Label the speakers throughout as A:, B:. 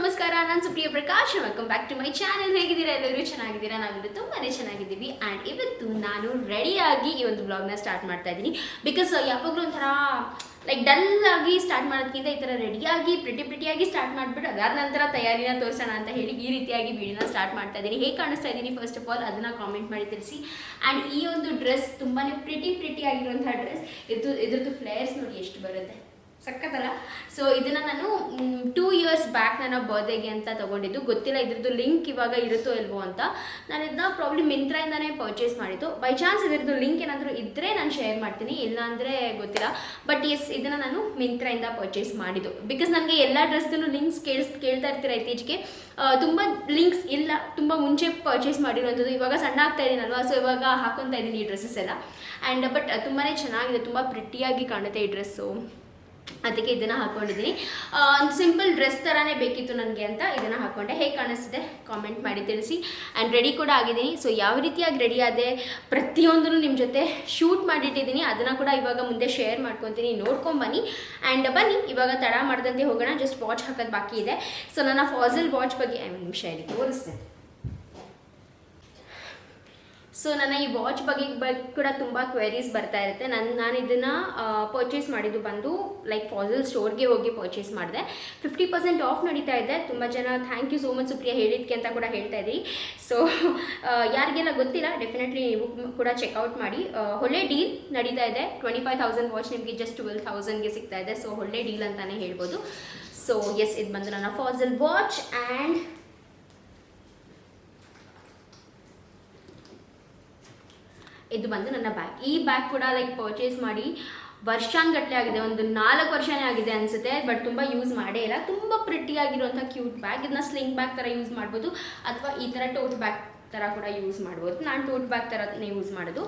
A: ನಮಸ್ಕಾರ, ನಾನು Supriya Prakash. Welcome back to my channel. ಹೇಗಿದ್ದೀರಾ? ಎಲ್ಲರೂ ಚೆನ್ನಾಗಿದ್ದೀರಾ? ನಾವಿಲ್ಲಿ ತುಂಬಾನೇ ಚೆನ್ನಾಗಿದ್ದೀವಿ. ಆ್ಯಂಡ್ ಇವತ್ತು ನಾನು ರೆಡಿಯಾಗಿ ಈ ಒಂದು ಬ್ಲಾಗ್ನ ಸ್ಟಾರ್ಟ್ ಮಾಡ್ತಾ ಇದ್ದೀನಿ. ಬಿಕಾಸ್ ಯಾವಾಗಲೂ ಒಂಥರ ಲೈಕ್ ಡಲ್ ಆಗಿ ಸ್ಟಾರ್ಟ್ ಮಾಡೋದಕ್ಕಿಂತ ಈ ಥರ ರೆಡಿಯಾಗಿ ಪ್ರಿಟಿಯಾಗಿ ಸ್ಟಾರ್ಟ್ ಮಾಡಿಬಿಟ್ಟು ಅದಾದ ನಂತರ ತಯಾರಿನ ತೋರಿಸೋಣ ಅಂತ ಹೇಳಿ ಈ ರೀತಿಯಾಗಿ ವಿಡಿಯೋನ ಸ್ಟಾರ್ಟ್ ಮಾಡ್ತಾ ಇದ್ದೀನಿ. ಹೇಗೆ ಕಾಣಿಸ್ತಾ ಇದ್ದೀನಿ ಫಸ್ಟ್ ಆಫ್ ಆಲ್ ಅದನ್ನು ಕಾಮೆಂಟ್ ಮಾಡಿ ತಿಳಿಸಿ. ಆ್ಯಂಡ್ ಈ ಒಂದು ಡ್ರೆಸ್ ತುಂಬಾ ಪ್ರಿಟಿ ಆಗಿರುವಂಥ ಡ್ರೆಸ್. ಇದ್ರದ್ದು ಫ್ಲೇರ್ಸ್ ನೋಡಿ ಎಷ್ಟು ಬರುತ್ತೆ, ಸಕ್ಕತ್ತಲ್ಲ. ಸೊ ಇದನ್ನು ನಾನು 2 years ಬ್ಯಾಕ್ ನನ್ನ ಬರ್ತ್ಡೇಗೆ ಅಂತ ತೊಗೊಂಡಿದ್ದು. ಗೊತ್ತಿಲ್ಲ ಇದ್ರದ್ದು ಲಿಂಕ್ ಇವಾಗ ಇರುತ್ತೋ ಇಲ್ವೋ ಅಂತ. ನಾನು ಇದನ್ನ ಪ್ರಾಬ್ಲಿ ಮಿಂತ್ರಾಯಿಂದನೇ ಪರ್ಚೇಸ್ ಮಾಡಿದ್ದು. ಬೈ ಚಾನ್ಸ್ ಇದ್ರದ್ದು ಲಿಂಕ್ ಏನಾದರೂ ಇದ್ದರೆ ನಾನು ಶೇರ್ ಮಾಡ್ತೀನಿ, ಇಲ್ಲ ಅಂದರೆ ಗೊತ್ತಿಲ್ಲ. ಬಟ್ ಎಸ್, ಇದನ್ನು ನಾನು ಮಿಂತ್ರಾಯಿಂದ ಪರ್ಚೇಸ್ ಮಾಡಿದ್ದು. ಬಿಕಾಸ್ ನನಗೆ ಎಲ್ಲ ಡ್ರೆಸ್ದು ಲಿಂಕ್ಸ್ ಕೇಳ್ತಾ ಇರ್ತೀರ ಇತ್ತೀಚೆಗೆ. ತುಂಬ ಲಿಂಕ್ಸ್ ಇಲ್ಲ, ತುಂಬ ಮುಂಚೆ ಪರ್ಚೇಸ್ ಮಾಡಿರುವಂಥದ್ದು. ಇವಾಗ ಸಣ್ಣ ಆಗ್ತಾ ಇದ್ದೀನಲ್ವ, ಸೊ ಇವಾಗ ಹಾಕೊತಾ ಇದ್ದೀನಿ ಈ ಡ್ರೆಸ್ಸಸ್ ಎಲ್ಲ. ಆ್ಯಂಡ್ ಬಟ್ ತುಂಬಾ ಚೆನ್ನಾಗಿದೆ, ತುಂಬ ಪ್ರಿಟಿಯಾಗಿ ಕಾಣುತ್ತೆ ಈ ಡ್ರೆಸ್ಸು. ಅದಕ್ಕೆ ಇದನ್ನು ಹಾಕ್ಕೊಂಡಿದ್ದೀನಿ. ಒಂದು ಸಿಂಪಲ್ ಡ್ರೆಸ್ ಥರನೇ ಬೇಕಿತ್ತು ನನಗೆ ಅಂತ ಇದನ್ನು ಹಾಕ್ಕೊಂಡೆ. ಹೇಗೆ ಕಾಣಿಸ್ತಿದೆ ಕಾಮೆಂಟ್ ಮಾಡಿ ತಿಳಿಸಿ. ಆ್ಯಂಡ್ ರೆಡಿ ಕೂಡ ಆಗಿದ್ದೀನಿ. ಸೊ ಯಾವ ರೀತಿಯಾಗಿ ರೆಡಿ ಆದೆ ಪ್ರತಿಯೊಂದನ್ನು ನಿಮ್ಮ ಜೊತೆ ಶೂಟ್ ಮಾಡಿಟ್ಟಿದ್ದೀನಿ. ಅದನ್ನು ಕೂಡ ಇವಾಗ ಮುಂದೆ ಶೇರ್ ಮಾಡ್ಕೊತೀನಿ, ನೋಡ್ಕೊಂಬನ್ನಿ. ಆ್ಯಂಡ್ ಬನ್ನಿ ಇವಾಗ ತಡ ಮಾಡ್ದಂತೆ ಹೋಗೋಣ. ಜಸ್ಟ್ ವಾಚ್ ಹಾಕೋದು ಬಾಕಿ ಇದೆ. ಸೊ ನನ್ನ ಫಾಸಲ್ ವಾಚ್ ಬಗ್ಗೆ ಒಂದು ನಿಮಿಷ ಇಲ್ಲಿ ತೋರಿಸ್ತೇನೆ. ಸೊ ನನ್ನ ಈ ವಾಚ್ ಬಗ್ಗೆ ಕೂಡ ತುಂಬ ಕ್ವೆರೀಸ್ ಬರ್ತಾ ಇರುತ್ತೆ. ನಾನು ಇದನ್ನು ಪರ್ಚೇಸ್ ಮಾಡಿದ್ದು ಬಂದು ಲೈಕ್ ಫಾಸಲ್ ಸ್ಟೋರ್ಗೆ ಹೋಗಿ ಪರ್ಚೇಸ್ ಮಾಡಿದೆ. 50% ಆಫ್ ನಡೀತಾ ಇದೆ. ತುಂಬ ಜನ thank you so much Supriya ಹೇಳಿದ್ದಕ್ಕೆ ಅಂತ ಕೂಡ ಹೇಳ್ತಾ ಇದ್ದೀವಿ. ಸೊ ಯಾರಿಗೆಲ್ಲ ಗೊತ್ತಿಲ್ಲ ಡೆಫಿನೆಟ್ಲಿ ನೀವು ಕೂಡ ಚೆಕ್ಔಟ್ ಮಾಡಿ. ಒಳ್ಳೆ ಡೀಲ್ ನಡೀತಾ ಇದೆ. 25,000 ವಾಚ್ ನಿಮಗೆ ಜಸ್ಟ್ 12,000ಗೆ ಸಿಗ್ತಾ ಇದೆ. ಸೊ ಒಳ್ಳೆ ಡೀಲ್ ಅಂತಲೇ ಹೇಳ್ಬೋದು. ಸೊ ಎಸ್, ಇದು ಬಂದು ನನ್ನ ಫಾಸಲ್ ವಾಚ್. ಆ್ಯಂಡ್ ಇದು ಬಂದು ನನ್ನ ಬ್ಯಾಗ್. ಈ ಬ್ಯಾಗ್ ಕೂಡ ಲೈಕ್ ಪರ್ಚೇಸ್ ಮಾಡಿ ವರ್ಷಾನ್ಗಟ್ಟಲೆ ಆಗಿದೆ, ಒಂದು 4 ವರ್ಷನೇ ಆಗಿದೆ ಅನಿಸುತ್ತೆ. ಬಟ್ ತುಂಬ ಯೂಸ್ ಮಾಡೇ ಇಲ್ಲ. ತುಂಬ ಪ್ರಿಟಿಯಾಗಿರುವಂಥ ಕ್ಯೂಟ್ ಬ್ಯಾಗ್. ಇದನ್ನ ಸ್ಲಿಂಗ್ ಬ್ಯಾಗ್ ಥರ ಯೂಸ್ ಮಾಡ್ಬೋದು, ಅಥವಾ ಈ ಥರ ಟೋಟ್ ಬ್ಯಾಗ್ ಥರ ಕೂಡ ಯೂಸ್ ಮಾಡ್ಬೋದು. ನಾನು ಟೋಟ್ ಬ್ಯಾಗ್ ಥರನೇ ಯೂಸ್ ಮಾಡೋದು.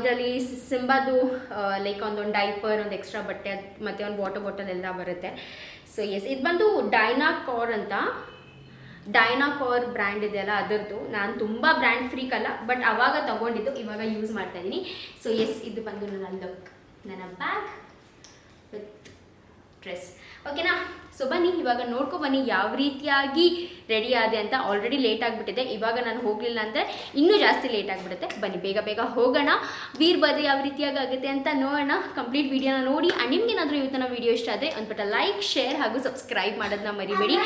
A: ಇದರಲ್ಲಿ ಸಿಂಬಾದು ಲೈಕ್ ಒಂದೊಂದು ಡೈಪರ್, ಒಂದು ಎಕ್ಸ್ಟ್ರಾ ಬಟ್ಟೆ ಮತ್ತು ಒಂದು ವಾಟರ್ ಬಾಟಲ್ ಎಲ್ಲ ಬರುತ್ತೆ. ಸೊ ಎಸ್, ಇದು ಬಂದು ಡೈನಾಕೋರ್ ಅಂತ. ಡೈನಾಕೋರ್ ಬ್ರ್ಯಾಂಡ್ ಇದೆಯಲ್ಲ ಅದರದ್ದು. ನಾನು ತುಂಬ ಬ್ರ್ಯಾಂಡ್ ಫ್ರೀಕ್ ಅಲ್ಲ, ಬಟ್ ಆವಾಗ ತೊಗೊಂಡಿದ್ದು, ಇವಾಗ ಯೂಸ್ ಮಾಡ್ತಾ ಇದ್ದೀನಿ. ಸೊ ಎಸ್, ಇದು ಬಂದು ನನ್ನ ಲುಕ್, ನನ್ನ ಬ್ಯಾಗ್ ವಿತ್ ಡ್ರೆಸ್. ಓಕೆನಾ? ಸೊ ಬನ್ನಿ ಇವಾಗ ನೋಡ್ಕೊಬನ್ನಿ ಯಾವ ರೀತಿಯಾಗಿ ರೆಡಿ ಆದೆ ಅಂತ. ಆಲ್ರೆಡಿ ಲೇಟ್ ಆಗಿಬಿಟ್ಟಿದೆ. ಇವಾಗ ನಾನು ಹೋಗಲಿಲ್ಲ ಅಂದರೆ ಇನ್ನೂ ಜಾಸ್ತಿ ಲೇಟ್ ಆಗಿಬಿಡುತ್ತೆ. ಬನ್ನಿ ಬೇಗ ಹೋಗೋಣ. ವೀರ್ ಬರ್ತ್ಡೇ ಯಾವ ರೀತಿಯಾಗಿ ಆಗುತ್ತೆ ಅಂತ ನೋಡೋಣ. ಕಂಪ್ಲೀಟ್ ವೀಡಿಯೋನ ನೋಡಿ. ಆ್ಯಂಡ್ ನಿಮ್ಗೇನಾದರೂ ಇವತ್ತಿನ ವೀಡಿಯೋ ಇಷ್ಟ ಆದರೆ ಒಂದು ಪುಟ್ಟ ಲೈಕ್, ಶೇರ್ ಹಾಗೂ ಸಬ್ಸ್ಕ್ರೈಬ್ ಮಾಡೋದನ್ನ ಮರಿಬೇಡಿ.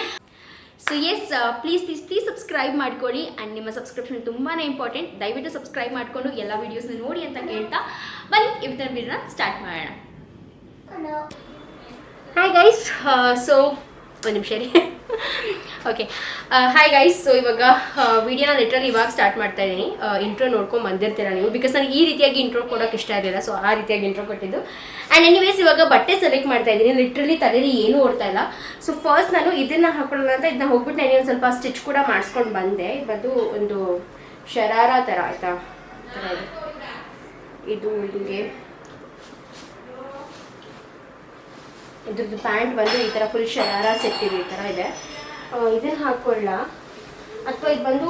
A: ಸೊ ಎಸ್, ಪ್ಲೀಸ್ ಸಬ್ಸ್ಕ್ರೈಬ್ ಮಾಡ್ಕೊಳ್ಳಿ. ಆ್ಯಂಡ್ ನಿಮ್ಮ ಸಬ್ಸ್ಕ್ರಿಪ್ಷನ್ ತುಂಬಾ ಇಂಪಾರ್ಟೆಂಟ್. ದಯವಿಟ್ಟು ಸಬ್ಸ್ಕ್ರೈಬ್ ಮಾಡಿಕೊಂಡು ಎಲ್ಲ ವೀಡಿಯೋಸ್ನ ನೋಡಿ ಅಂತ ಕೇಳ್ತಾ ಬನ್ನಿ ಇವತ್ತಿನ ವೀಡಿಯೋನ ಸ್ಟಾರ್ಟ್ ಮಾಡೋಣ. Hi guys. ಸೊ ಒಂದು ನಿಮಿಷ ರೀ. Okay, hi guys. ಸೊ ಇವಾಗ ವಿಡಿಯೋನ ಲಿಟ್ರಲಿ ಇವಾಗ ಸ್ಟಾರ್ಟ್ ಮಾಡ್ತಾ ಇದ್ದೀನಿ. ಇಂಟ್ರೋ ನೋಡ್ಕೊಂಡು ಬಂದಿರ್ತೀರ ನೀವು, ಬಿಕಾಸ್ ನನಗೆ ಈ ರೀತಿಯಾಗಿ ಇಂಟ್ರೋ ಕೊಡೋಕೆ ಇಷ್ಟ ಇರಲಿಲ್ಲ. ಸೊ ಆ ರೀತಿಯಾಗಿ ಇಂಟ್ರೋ ಕೊಟ್ಟಿದ್ದು. ಆ್ಯಂಡ್ ಎನಿವೇಸ್ ಇವಾಗ ಬಟ್ಟೆ ಸೆಲೆಕ್ಟ್ ಮಾಡ್ತಾ ಇದ್ದೀನಿ. ಲಿಟ್ರಲಿ ತಲೆಯಲ್ಲಿ ಏನೂ ಓಡ್ತಾ ಇಲ್ಲ. ಸೊ ಫಸ್ಟ್ ನಾನು ಇದನ್ನು ಹಾಕೊಳ್ಳೋಣ ಅಂತ ಇದನ್ನ ಹೋಗ್ಬಿಟ್ಟು ನಾನು ಒಂದು ಸ್ವಲ್ಪ ಸ್ಟಿಚ್ ಕೂಡ ಮಾಡಿಸ್ಕೊಂಡು ಬಂದೆ. ಇದು ಒಂದು ಶರಾರ ಥರ ಆಯಿತಾ, ಇದು ಹಿಂಗೆ ಇದ್ರದ್ದು ಪ್ಯಾಂಟ್ ಬಂದು ಈ ಥರ ಫುಲ್ ಶರಾರ ಸೆಟ್ ಇದೆ, ಈ ಥರ ಇದೆ. ಇದನ್ನು ಹಾಕ್ಕೊಳ್ಳ, ಅಥವಾ ಇದು ಬಂದು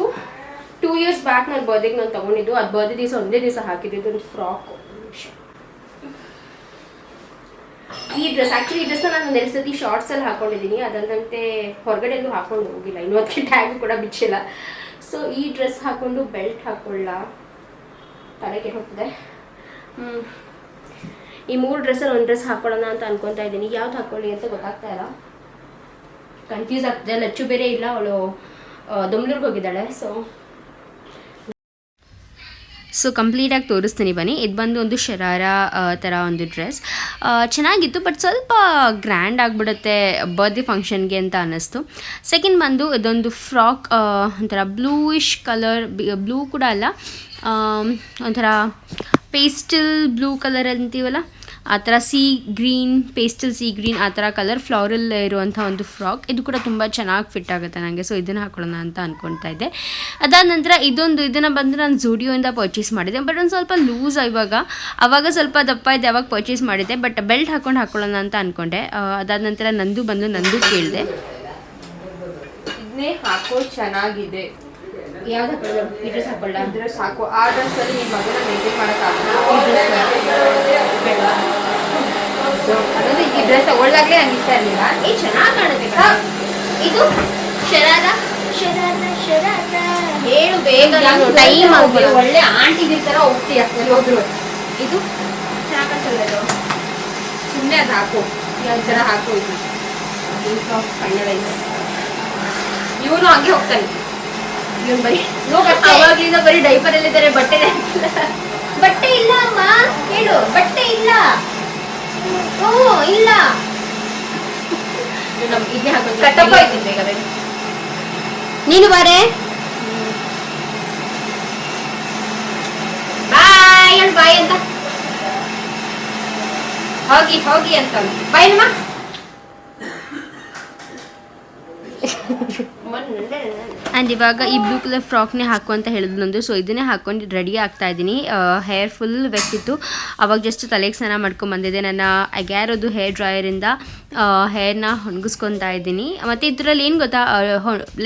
A: 2 years ಬ್ಯಾಕ್ ನಾನು ಬರ್ತ್ಡೇಗೆ ನಾನು ತೊಗೊಂಡಿದ್ದು. ಅದು ಬರ್ತ್ಡೇ ದಿವಸ ಒಂದೇ ದಿವಸ ಹಾಕಿದ್ದು. ಇದೊಂದು ಫ್ರಾಕ್. ಈ ಡ್ರೆಸ್ ಆ್ಯಕ್ಚುಲಿ ಈ ಡ್ರೆಸ್ನ ನಾನು 2 ಸತಿ ಶಾರ್ಟ್ಸಲ್ಲಿ ಹಾಕ್ಕೊಂಡಿದ್ದೀನಿ. ಅದಲ್ಲದಂತೆ ಹೊರಗಡೆ ಎಲ್ಲೂ ಹಾಕ್ಕೊಂಡು ಹೋಗಿಲ್ಲ. ಇನ್ನೂ ಅದಕ್ಕೆ ಟ್ಯಾಗ್ ಕೂಡ ಬಿಚ್ಚಿಲ್ಲ. ಸೊ ಈ ಡ್ರೆಸ್ ಹಾಕ್ಕೊಂಡು ಬೆಲ್ಟ್ ಹಾಕ್ಕೊಳ್ಳ, ತಲೆ ಕೆಟ್ಟು ಹೋಗ್ತದೆ. ಈ 3 ಡ್ರೆಸ್ಸಲ್ಲಿ ಒಂದು ಡ್ರೆಸ್ ಹಾಕೊಳ್ಳೋಣ ಅಂತ ಅನ್ಕೊತಾ ಇದ್ದೀನಿ. ಯಾವ್ದು ಹಾಕ್ಕೊಳ್ಳಿ ಅಂತ ಗೊತ್ತಾಗ್ತಾ ಇಲ್ಲ, ಕನ್ಫ್ಯೂಸ್ ಆಗ್ತದೆ. ಲಚ್ಚು ಬೇರೆ ಇಲ್ಲ, ಅವಳು ದೊಮ್ಲೂರ್ಗೆ ಹೋಗಿದ್ದಾಳೆ. ಸೊ ಕಂಪ್ಲೀಟಾಗಿ ತೋರಿಸ್ತೀನಿ ಬನ್ನಿ. ಇದು ಬಂದು ಒಂದು ಶರಾರ ಥರ ಒಂದು ಡ್ರೆಸ್. ಚೆನ್ನಾಗಿತ್ತು, ಬಟ್ ಸ್ವಲ್ಪ ಗ್ರ್ಯಾಂಡ್ ಆಗಿಬಿಡುತ್ತೆ ಬರ್ತ್ಡೇ ಫಂಕ್ಷನ್ಗೆ ಅಂತ ಅನ್ನಿಸ್ತು. ಸೆಕೆಂಡ್ ಬಂದು ಇದೊಂದು ಫ್ರಾಕ್, ಒಂಥರ ಬ್ಲೂಯಿಶ್ ಕಲರ್, ಬ್ಲೂ ಕೂಡ ಅಲ್ಲ, ಒಂಥರ ಪೇಸ್ಟಲ್ ಬ್ಲೂ ಕಲರ್ ಅಂತೀವಲ್ಲ ಆ ಥರ, ಪೇಸ್ಟಲ್ ಸಿ ಗ್ರೀನ್ ಆ ಥರ ಕಲರ್ ಫ್ಲವರಲ್ ಇರುವಂಥ ಒಂದು ಫ್ರಾಕ್. ಇದು ಕೂಡ ತುಂಬ ಚೆನ್ನಾಗಿ ಫಿಟ್ ಆಗುತ್ತೆ ನನಗೆ. ಸೊ ಇದನ್ನು ಹಾಕೊಳ್ಳೋಣ ಅಂತ ಅಂದ್ಕೊಳ್ತಾ ಇದ್ದೆ. ಅದಾದ ನಂತರ ಇದನ್ನು ಬಂದು ನಾನು ಝೂಡಿಯೋಯಿಂದ ಪರ್ಚೇಸ್ ಮಾಡಿದೆ. ಬಟ್ ಒಂದು ಸ್ವಲ್ಪ ಲೂಸ್ ಆವಾಗ ಸ್ವಲ್ಪ ದಪ್ಪ ಇದೆ, ಅವಾಗ ಪರ್ಚೇಸ್ ಮಾಡಿದ್ದೆ. ಬಟ್ ಬೆಲ್ಟ್ ಹಾಕೊಳ್ಳೋಣ ಅಂತ ಅಂದ್ಕೊಂಡೆ. ಅದಾದ ನಂತರ ನಂದು ಕೇಳಿದೆ, ಇದನ್ನೇ ಹಾಕೋ ಚೆನ್ನಾಗಿದೆ, ಯಾವ್ದು ಹಾಕೊಳ್ಳ, ಈ ಡ್ರೆಸ್ ಹಾಕೊಳ್ಳ, ಡ್ರೆಸ್ ಹಾಕೋ. ಆ ಡ್ರೆಸ್ಸಲ್ಲಿ ನಿಮ್ಮ ಮಗನ ಮೇಂಟೈನ್ ಮಾಡೋಕ್ಕಾಗಲ್ಲ. ಈ ಡ್ರೆಸ್ ತಗೊಳ್ಳಾಗಲೇ ನಂಗೆ ಇಷ್ಟ ಇರಲಿಲ್ಲ. ಚೆನ್ನಾಗಿ ಕಾಣುತ್ತೆ. ಇದು ಶರಾದ ಶರಾದ ಶರಾದ ಹೇಳು ಬೇಗ, ಟೈಮ್ ಆಗಿ ಒಳ್ಳೆ ಆಂಟಿ ತರ ಹೋಗ್ತೀಯ ಹೋದ್ರು. ಇದು ಚೆನ್ನಾಗಲ್ಲ, ಸುಮ್ಮನೆ ಅದು ಹಾಕು, ಯಾವ ಥರ ಹಾಕು. ಇದು ಫೈನಲೈಸ್. ಇವನು ಹಂಗೆ ಹೋಗ್ತಾನೆ, ಇವನು ಬರೀ ಅವಾಗ್ಲಿಂದ ಬರೀ ಡೈಪರ್ ಅಲ್ಲಿದ್ದಾರೆ, ಬಟ್ಟೆ ಇಲ್ಲ ಅಮ್ಮ, ಹೇಳು ಬಟ್ಟೆ ಇಲ್ಲ. ಓ ಇಲ್ಲ, ಇದೇ ಹಾಕೊಂಡು ಬೇಗ ಬೇಗ. ನೀನು ಬಾರೆ, ಬಾಯ್ ಹೇಳು, ಬಾಯ್ ಅಂತ ಹೋಗಿ ಹೋಗಿ ಅಂತ ಬಾಯ್ ನಮ್ಮ. ಆ್ಯಂಡ್ ಇವಾಗ ಈ ಬ್ಲೂ ಕಲರ್ ಫ್ರಾಕ್ನೇ ಹಾಕು ಅಂತ ಹೇಳಿದ್ಲು ನಂದು. ಸೊ ಇದನ್ನೇ ಹಾಕೊಂಡು ರೆಡಿ ಆಗ್ತಾ ಇದ್ದೀನಿ. ಹೇರ್ ಫುಲ್ ವೆಕ್ಕಿತ್ತು, ಅವಾಗ ಜಸ್ಟ್ ತಲೆಗೆ ಸ್ನಾನ ಮಾಡ್ಕೊಂಡು ಬಂದಿದ್ದೆ. ನನ್ನ ಅಗ್ಯಾರೋದು ಹೇರ್ ಡ್ರೈಯರಿಂದ ಹೇರ್ನ ಒಣಗಿಸ್ಕೊತಾ ಇದ್ದೀನಿ. ಮತ್ತು ಇದರಲ್ಲಿ ಏನು ಗೊತ್ತಾ,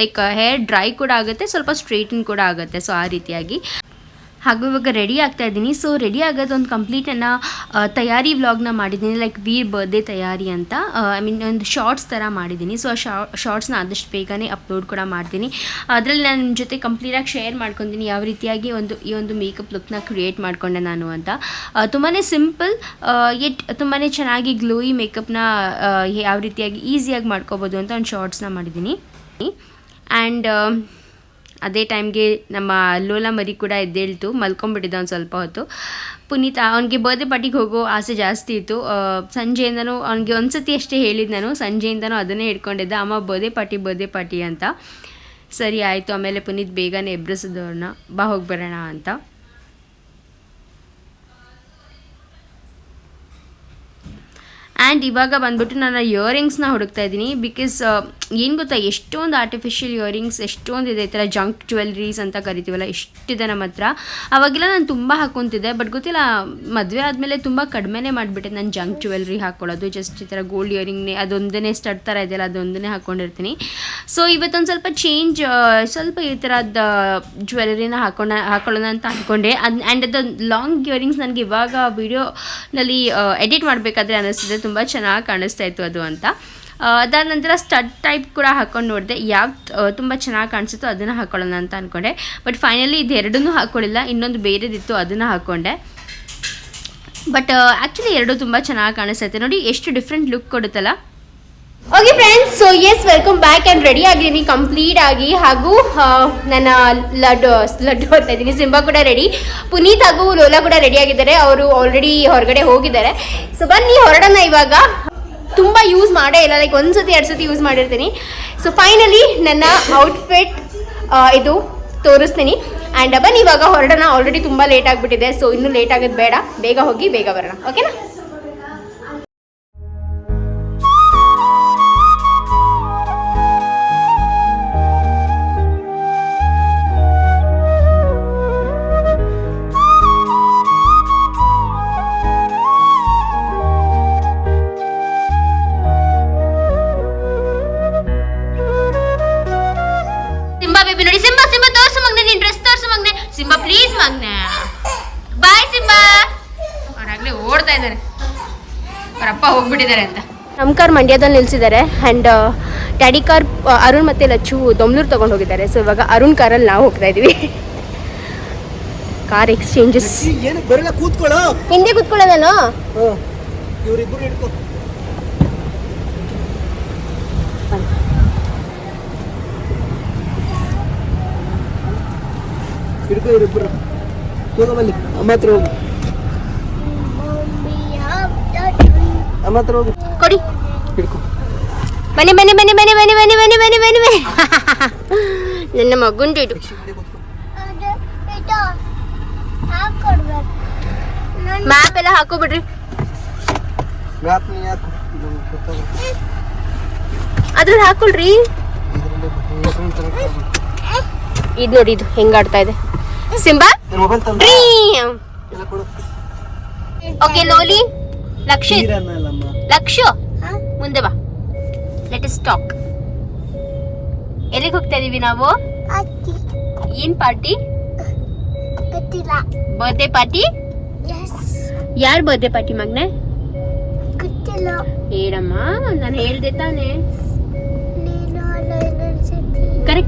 A: ಲೈಕ್ ಹೇರ್ ಡ್ರೈ ಕೂಡ ಆಗುತ್ತೆ, ಸ್ವಲ್ಪ ಸ್ಟ್ರೈಟನ್ ಕೂಡ ಆಗುತ್ತೆ. ಸೊ ಆ ರೀತಿಯಾಗಿ ಹಾಗೂ ಇವಾಗ ರೆಡಿ ಆಗ್ತಾ ಇದ್ದೀನಿ. ಸೊ ರೆಡಿ ಆಗೋದು ಒಂದು ಕಂಪ್ಲೀಟ್ ನನ್ನ ತಯಾರಿ ವ್ಲಾಗ್ನ ಮಾಡಿದ್ದೀನಿ, ಲೈಕ್ ವೀರ್ ಬರ್ಡೇ ತಯಾರಿ ಅಂತ. ಐ ಮೀನ್ ಒಂದು ಶಾರ್ಟ್ಸ್ ಥರ ಮಾಡಿದ್ದೀನಿ. ಸೊ ಆ ಶಾರ್ಟ್ಸ್ನ ಆದಷ್ಟು ಬೇಗನೆ ಅಪ್ಲೋಡ್ ಕೂಡ ಮಾಡ್ತೀನಿ. ಅದರಲ್ಲಿ ನಾನು ನಿಮ್ಮ ಜೊತೆ ಕಂಪ್ಲೀಟಾಗಿ ಶೇರ್ ಮಾಡ್ಕೊತೀನಿ ಯಾವ ರೀತಿಯಾಗಿ ಈ ಒಂದು ಮೇಕಪ್ ಲುಕ್ನ ಕ್ರಿಯೇಟ್ ಮಾಡಿಕೊಂಡೆ ನಾನು ಅಂತ. ತುಂಬಾ ಸಿಂಪಲ್ ಯೆಟ್ ತುಂಬಾ ಚೆನ್ನಾಗಿ ಗ್ಲೋಯಿ ಮೇಕಪ್ನ ಯಾವ ರೀತಿಯಾಗಿ ಈಸಿಯಾಗಿ ಮಾಡ್ಕೋಬೋದು ಅಂತ ಒಂದು ಶಾರ್ಟ್ಸ್ನ ಮಾಡಿದ್ದೀನಿ. ಆ್ಯಂಡ್ ಅದೇ ಟೈಮ್ಗೆ ನಮ್ಮ ಲೋಲಾ ಮರಿ ಕೂಡ ಎದ್ದೇಳ್ತು, ಮಲ್ಕೊಂಡ್ಬಿಟ್ಟಿದ್ದ ಒಂದು ಸ್ವಲ್ಪ ಹೊತ್ತು. ಪುನೀತ್ ಅವ್ನಿಗೆ ಬರ್ಡೇ ಪಾರ್ಟಿಗೆ ಹೋಗೋ ಆಸೆ ಜಾಸ್ತಿ ಇತ್ತು. ಸಂಜೆಯಿಂದನೂ ಅವ್ನಿಗೆ ಒಂದು ಸತಿ ಅಷ್ಟೇ ಹೇಳಿದ್ದು ನಾನು, ಸಂಜೆಯಿಂದನೂ ಅದನ್ನೇ ಹಿಡ್ಕೊಂಡಿದ್ದೆ, ಅಮ್ಮ ಬರ್ಡೇ ಪಾರ್ಟಿ ಅಂತ. ಸರಿ ಆಯಿತು. ಆಮೇಲೆ ಪುನೀತ್ ಬೇಗನೆ ಎಬ್ರಿಸಿದವ್ರನ್ನ, ಬಾ ಹೋಗಿ ಬರೋಣ ಅಂತ. ಆ್ಯಂಡ್ ಇವಾಗ ಬಂದ್ಬಿಟ್ಟು ನಾನು ಇಯರಿಂಗ್ಸ್ನ ಹುಡುಕ್ತಾ ಇದ್ದೀನಿ. ಬಿಕಾಸ್ ಏನು ಗೊತ್ತಾ, ಎಷ್ಟೊಂದು ಆರ್ಟಿಫಿಷಿಯಲ್ ಇಯರಿಂಗ್ಸ್ ಎಷ್ಟೊಂದಿದೆ, ಈ ಥರ ಜಂಕ್ ಜ್ಯುವೆಲ್ರೀಸ್ ಅಂತ ಕರಿತೀವಲ್ಲ, ಎಷ್ಟಿದೆ ನಮ್ಮ ಹತ್ರ. ಅವಾಗೆಲ್ಲ ನಾನು ತುಂಬ ಹಾಕ್ಕೊತಿದ್ದೆ, ಬಟ್ ಗೊತ್ತಿಲ್ಲ, ಮದುವೆ ಆದಮೇಲೆ ತುಂಬ ಕಡಿಮೆನೇ ಮಾಡಿಬಿಟ್ಟೆ ನಾನು ಜಂಕ್ ಜ್ಯುವೆಲ್ರಿ ಹಾಕ್ಕೊಳ್ಳೋದು. ಜಸ್ಟ್ ಈ ಥರ ಗೋಲ್ಡ್ ಇಯರಿಂಗ್ನೇ, ಅದೊಂದನೇ ಸ್ಟಡ್ ಥರ ಇದೆಯಲ್ಲ, ಅದೊಂದನ್ನೇ ಹಾಕ್ಕೊಂಡಿರ್ತೀನಿ. ಸೊ ಇವತ್ತೊಂದು ಸ್ವಲ್ಪ ಚೇಂಜ್, ಸ್ವಲ್ಪ ಈ ಥರದ ಜ್ಯುವೆಲರಿನ ಹಾಕೊಳ್ಳೋಣ ಅಂತ ಅಂದ್ಕೊಂಡೆ. ಆ್ಯಂಡ್ ಅದು ಲಾಂಗ್ ಇಯರಿಂಗ್ಸ್ ನನಗೆ ಇವಾಗ ವಿಡಿಯೋನಲ್ಲಿ ಎಡಿಟ್ ಮಾಡಬೇಕಾದ್ರೆ ಅನ್ನಿಸ್ತಿದೆ, ತುಂಬ ಚೆನ್ನಾಗಿ ಕಾಣಿಸ್ತಾ ಇತ್ತು ಅದು ಅಂತ. ಅದಾದ ನಂತರ ಸ್ಟಡ್ ಟೈಪ್ ಕೂಡ ಹಾಕ್ಕೊಂಡು ನೋಡಿದೆ, ಯಾವ್ದು ತುಂಬ ಚೆನ್ನಾಗಿ ಕಾಣಿಸುತ್ತೋ ಅದನ್ನು ಹಾಕ್ಕೊಳ್ಳೋಣ ಅಂತ ಅಂದ್ಕೊಂಡೆ. ಬಟ್ ಫೈನಲಿ ಇದೆರಡನ್ನೂ ಹಾಕ್ಕೊಳ್ಳಿಲ್ಲ, ಇನ್ನೊಂದು ಬೇರೆದಿತ್ತು ಅದನ್ನು ಹಾಕ್ಕೊಂಡೆ. ಬಟ್ ಆ್ಯಕ್ಚುಲಿ ಎರಡು ತುಂಬ ಚೆನ್ನಾಗಿ ಕಾಣಿಸ್ತೈತೆ ನೋಡಿ, ಎಷ್ಟು ಡಿಫ್ರೆಂಟ್ ಲುಕ್ ಕೊಡುತ್ತಲ್ಲ. Okay friends, so yes welcome back. And ready ಆಗಿದ್ದೀನಿ ಕಂಪ್ಲೀಟ್ ಆಗಿ. ಹಾಗೂ ನನ್ನ ಲಡ್ಡು ಹೋಗ್ತಾ ಇದ್ದೀನಿ. ಸಿಂಬಾ ಕೂಡ ರೆಡಿ, ಪುನೀತ್ ಹಾಗೂ ಲೋಲಾ ಕೂಡ ರೆಡಿ ಆಗಿದ್ದಾರೆ, ಅವರು ಆಲ್ರೆಡಿ ಹೊರಗಡೆ ಹೋಗಿದ್ದಾರೆ. ಸೊ ಬನ್ನಿ ಹೊರಡೋಣ. ಇವಾಗ ತುಂಬ ಯೂಸ್ ಮಾಡೇ ಇಲ್ಲ, ಲೈಕ್ ಒಂದು ಸತಿ 2 ಸತಿ ಯೂಸ್ ಮಾಡಿರ್ತೀನಿ. ಸೊ ಫೈನಲಿ ನನ್ನ ಔಟ್ಫಿಟ್ ಇದು ತೋರಿಸ್ತೀನಿ. ಆ್ಯಂಡ್ ಬನ್ನಿ ಇವಾಗ ಹೊರಡೋಣ. ಆಲ್ರೆಡಿ ತುಂಬ ಲೇಟ್ ಆಗಿಬಿಟ್ಟಿದೆ, ಸೊ ಇನ್ನೂ ಲೇಟ್ ಆಗೋದು ಬೇಡ, ಬೇಗ ಹೋಗಿ ಬೇಗ ಬರೋಣ. ಓಕೆನಾ? ನೋಡಿ ಸಿಂಬಾ, ತೋರ್ಸು ಮಗ್ನೆ, ನೀನ್ ಡ್ರೆಸ್ ತೋರ್ಸು ಮಗ್ನೆ. ಸಿಂಬಾ ಪ್ಲೀಸ್ ಮಗ್ನೆ, ಬಾಯ್ ಸಿಂಬಾ. ಅವರಾಗ್ಲೇ ಓಡ್ತಾ ಇದ್ದಾರೆ, ಅವರಪ್ಪ ಹೋಗ್ಬಿಟ್ಟಿದ್ದಾರೆ ಅಂತ. ನಮ್ಮ ಕಾರ್ ಮಂಡ್ಯದಲ್ಲಿ ನಿಲ್ಸಿದ್ದಾರೆ. ಆ್ಯಂಡ್ ಡ್ಯಾಡಿ ಕಾರ್ ಅರುಣ್ ಮತ್ತೆ ಲಚ್ಚು ದೊಮ್ಲೂರು ತೊಗೊಂಡು ಹೋಗಿದ್ದಾರೆ. ಸೊ ಇವಾಗ ಅರುಣ್ ಕಾರಲ್ಲಿ ನಾವು ಹೋಗ್ತಾ ಇದೀವಿ. Car exchanges. ಹಿಂದೆ ಕೂತ್ಕೊಳ್ಳೋದಲ್ಲ. ಕೊಡಿ, ಬನ್ನಿ ಬನ್ನಿ ಬನ್ನಿ ಬನ್ನಿ ಬನ್ನಿ ಬನ್ನಿ ಬನ್ನಿ ಬನ್ನಿ ಬನ್ನಿ ಬನ್ನಿ. ನನ್ನ ಮಗುಂಟು ಇದು. ಮ್ಯಾಪ್ ಎಲ್ಲ ಹಾಕೋಬಿಡ್ರಿ. ಅದ್ರಲ್ಲಿ ಹಾಕೊಳ್ರಿ. ಇದು ನೋಡಿ, ಇದು ಹೆಂಗಾಡ್ತಾ ಇದೆ. Simba okay. ಲೋಲಿ, ಲಕ್ಷು ಮುಂದೆ ಬಾ. Let us talk. ಎಲ್ಲಿಗೆ ಹೋಗ್ತಾ ಇದೀವಿ ನಾವು? ಏನ್ ಪಾರ್ಟಿ? Birthday party. ಯಾರ ಬರ್ಡೇ ಪಾರ್ಟಿ ಮಗ್ನೆ? ಹೇಳಮ್ಮ, ನಾನು ಹೇಳ್ದೆ ತಾನೆ.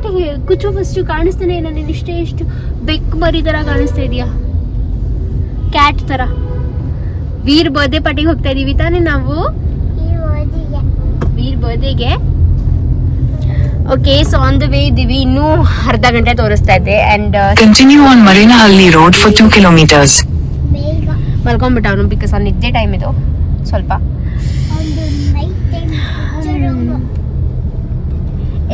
A: ಕರೆಕ್ಟಾಗಿ ಕುಚ್ಚು ಫಸ್ಟು ಕಾಣಿಸ್ತಾನೆ ಇಲ್ಲ, ನೀನು ಎಷ್ಟು ಬೆಕ್ಕು ಮರಿ ಥರ ಕಾಣಿಸ್ತಾ ಇದೆಯಾ, ಕ್ಯಾಟ್ ಥರ. ವೀರ್ ಬರ್ಡೇ ಪಾರ್ಟಿಗೆ ಹೋಗ್ತಾ ಇದೀವಿ ತಾನೇ ನಾವು, ವೀರ್ ಬರ್ಡೇಗೆ. Okay, so on the way ಇದೀವಿ, ಇನ್ನೂ ಅರ್ಧ ಗಂಟೆ ತೋರಿಸ್ತಾ ಇದೆ. And
B: continue on Marinahalli road for 2 kilometres.
A: ಮಲ್ಕೊಂಡ್ಬಿಟ್ಟ ಅವನು, ಬಿಕಾಸ್ ಅವ್ನು ನಿದ್ದೆ ಟೈಮ್ ಇದು ಸ್ವಲ್ಪ.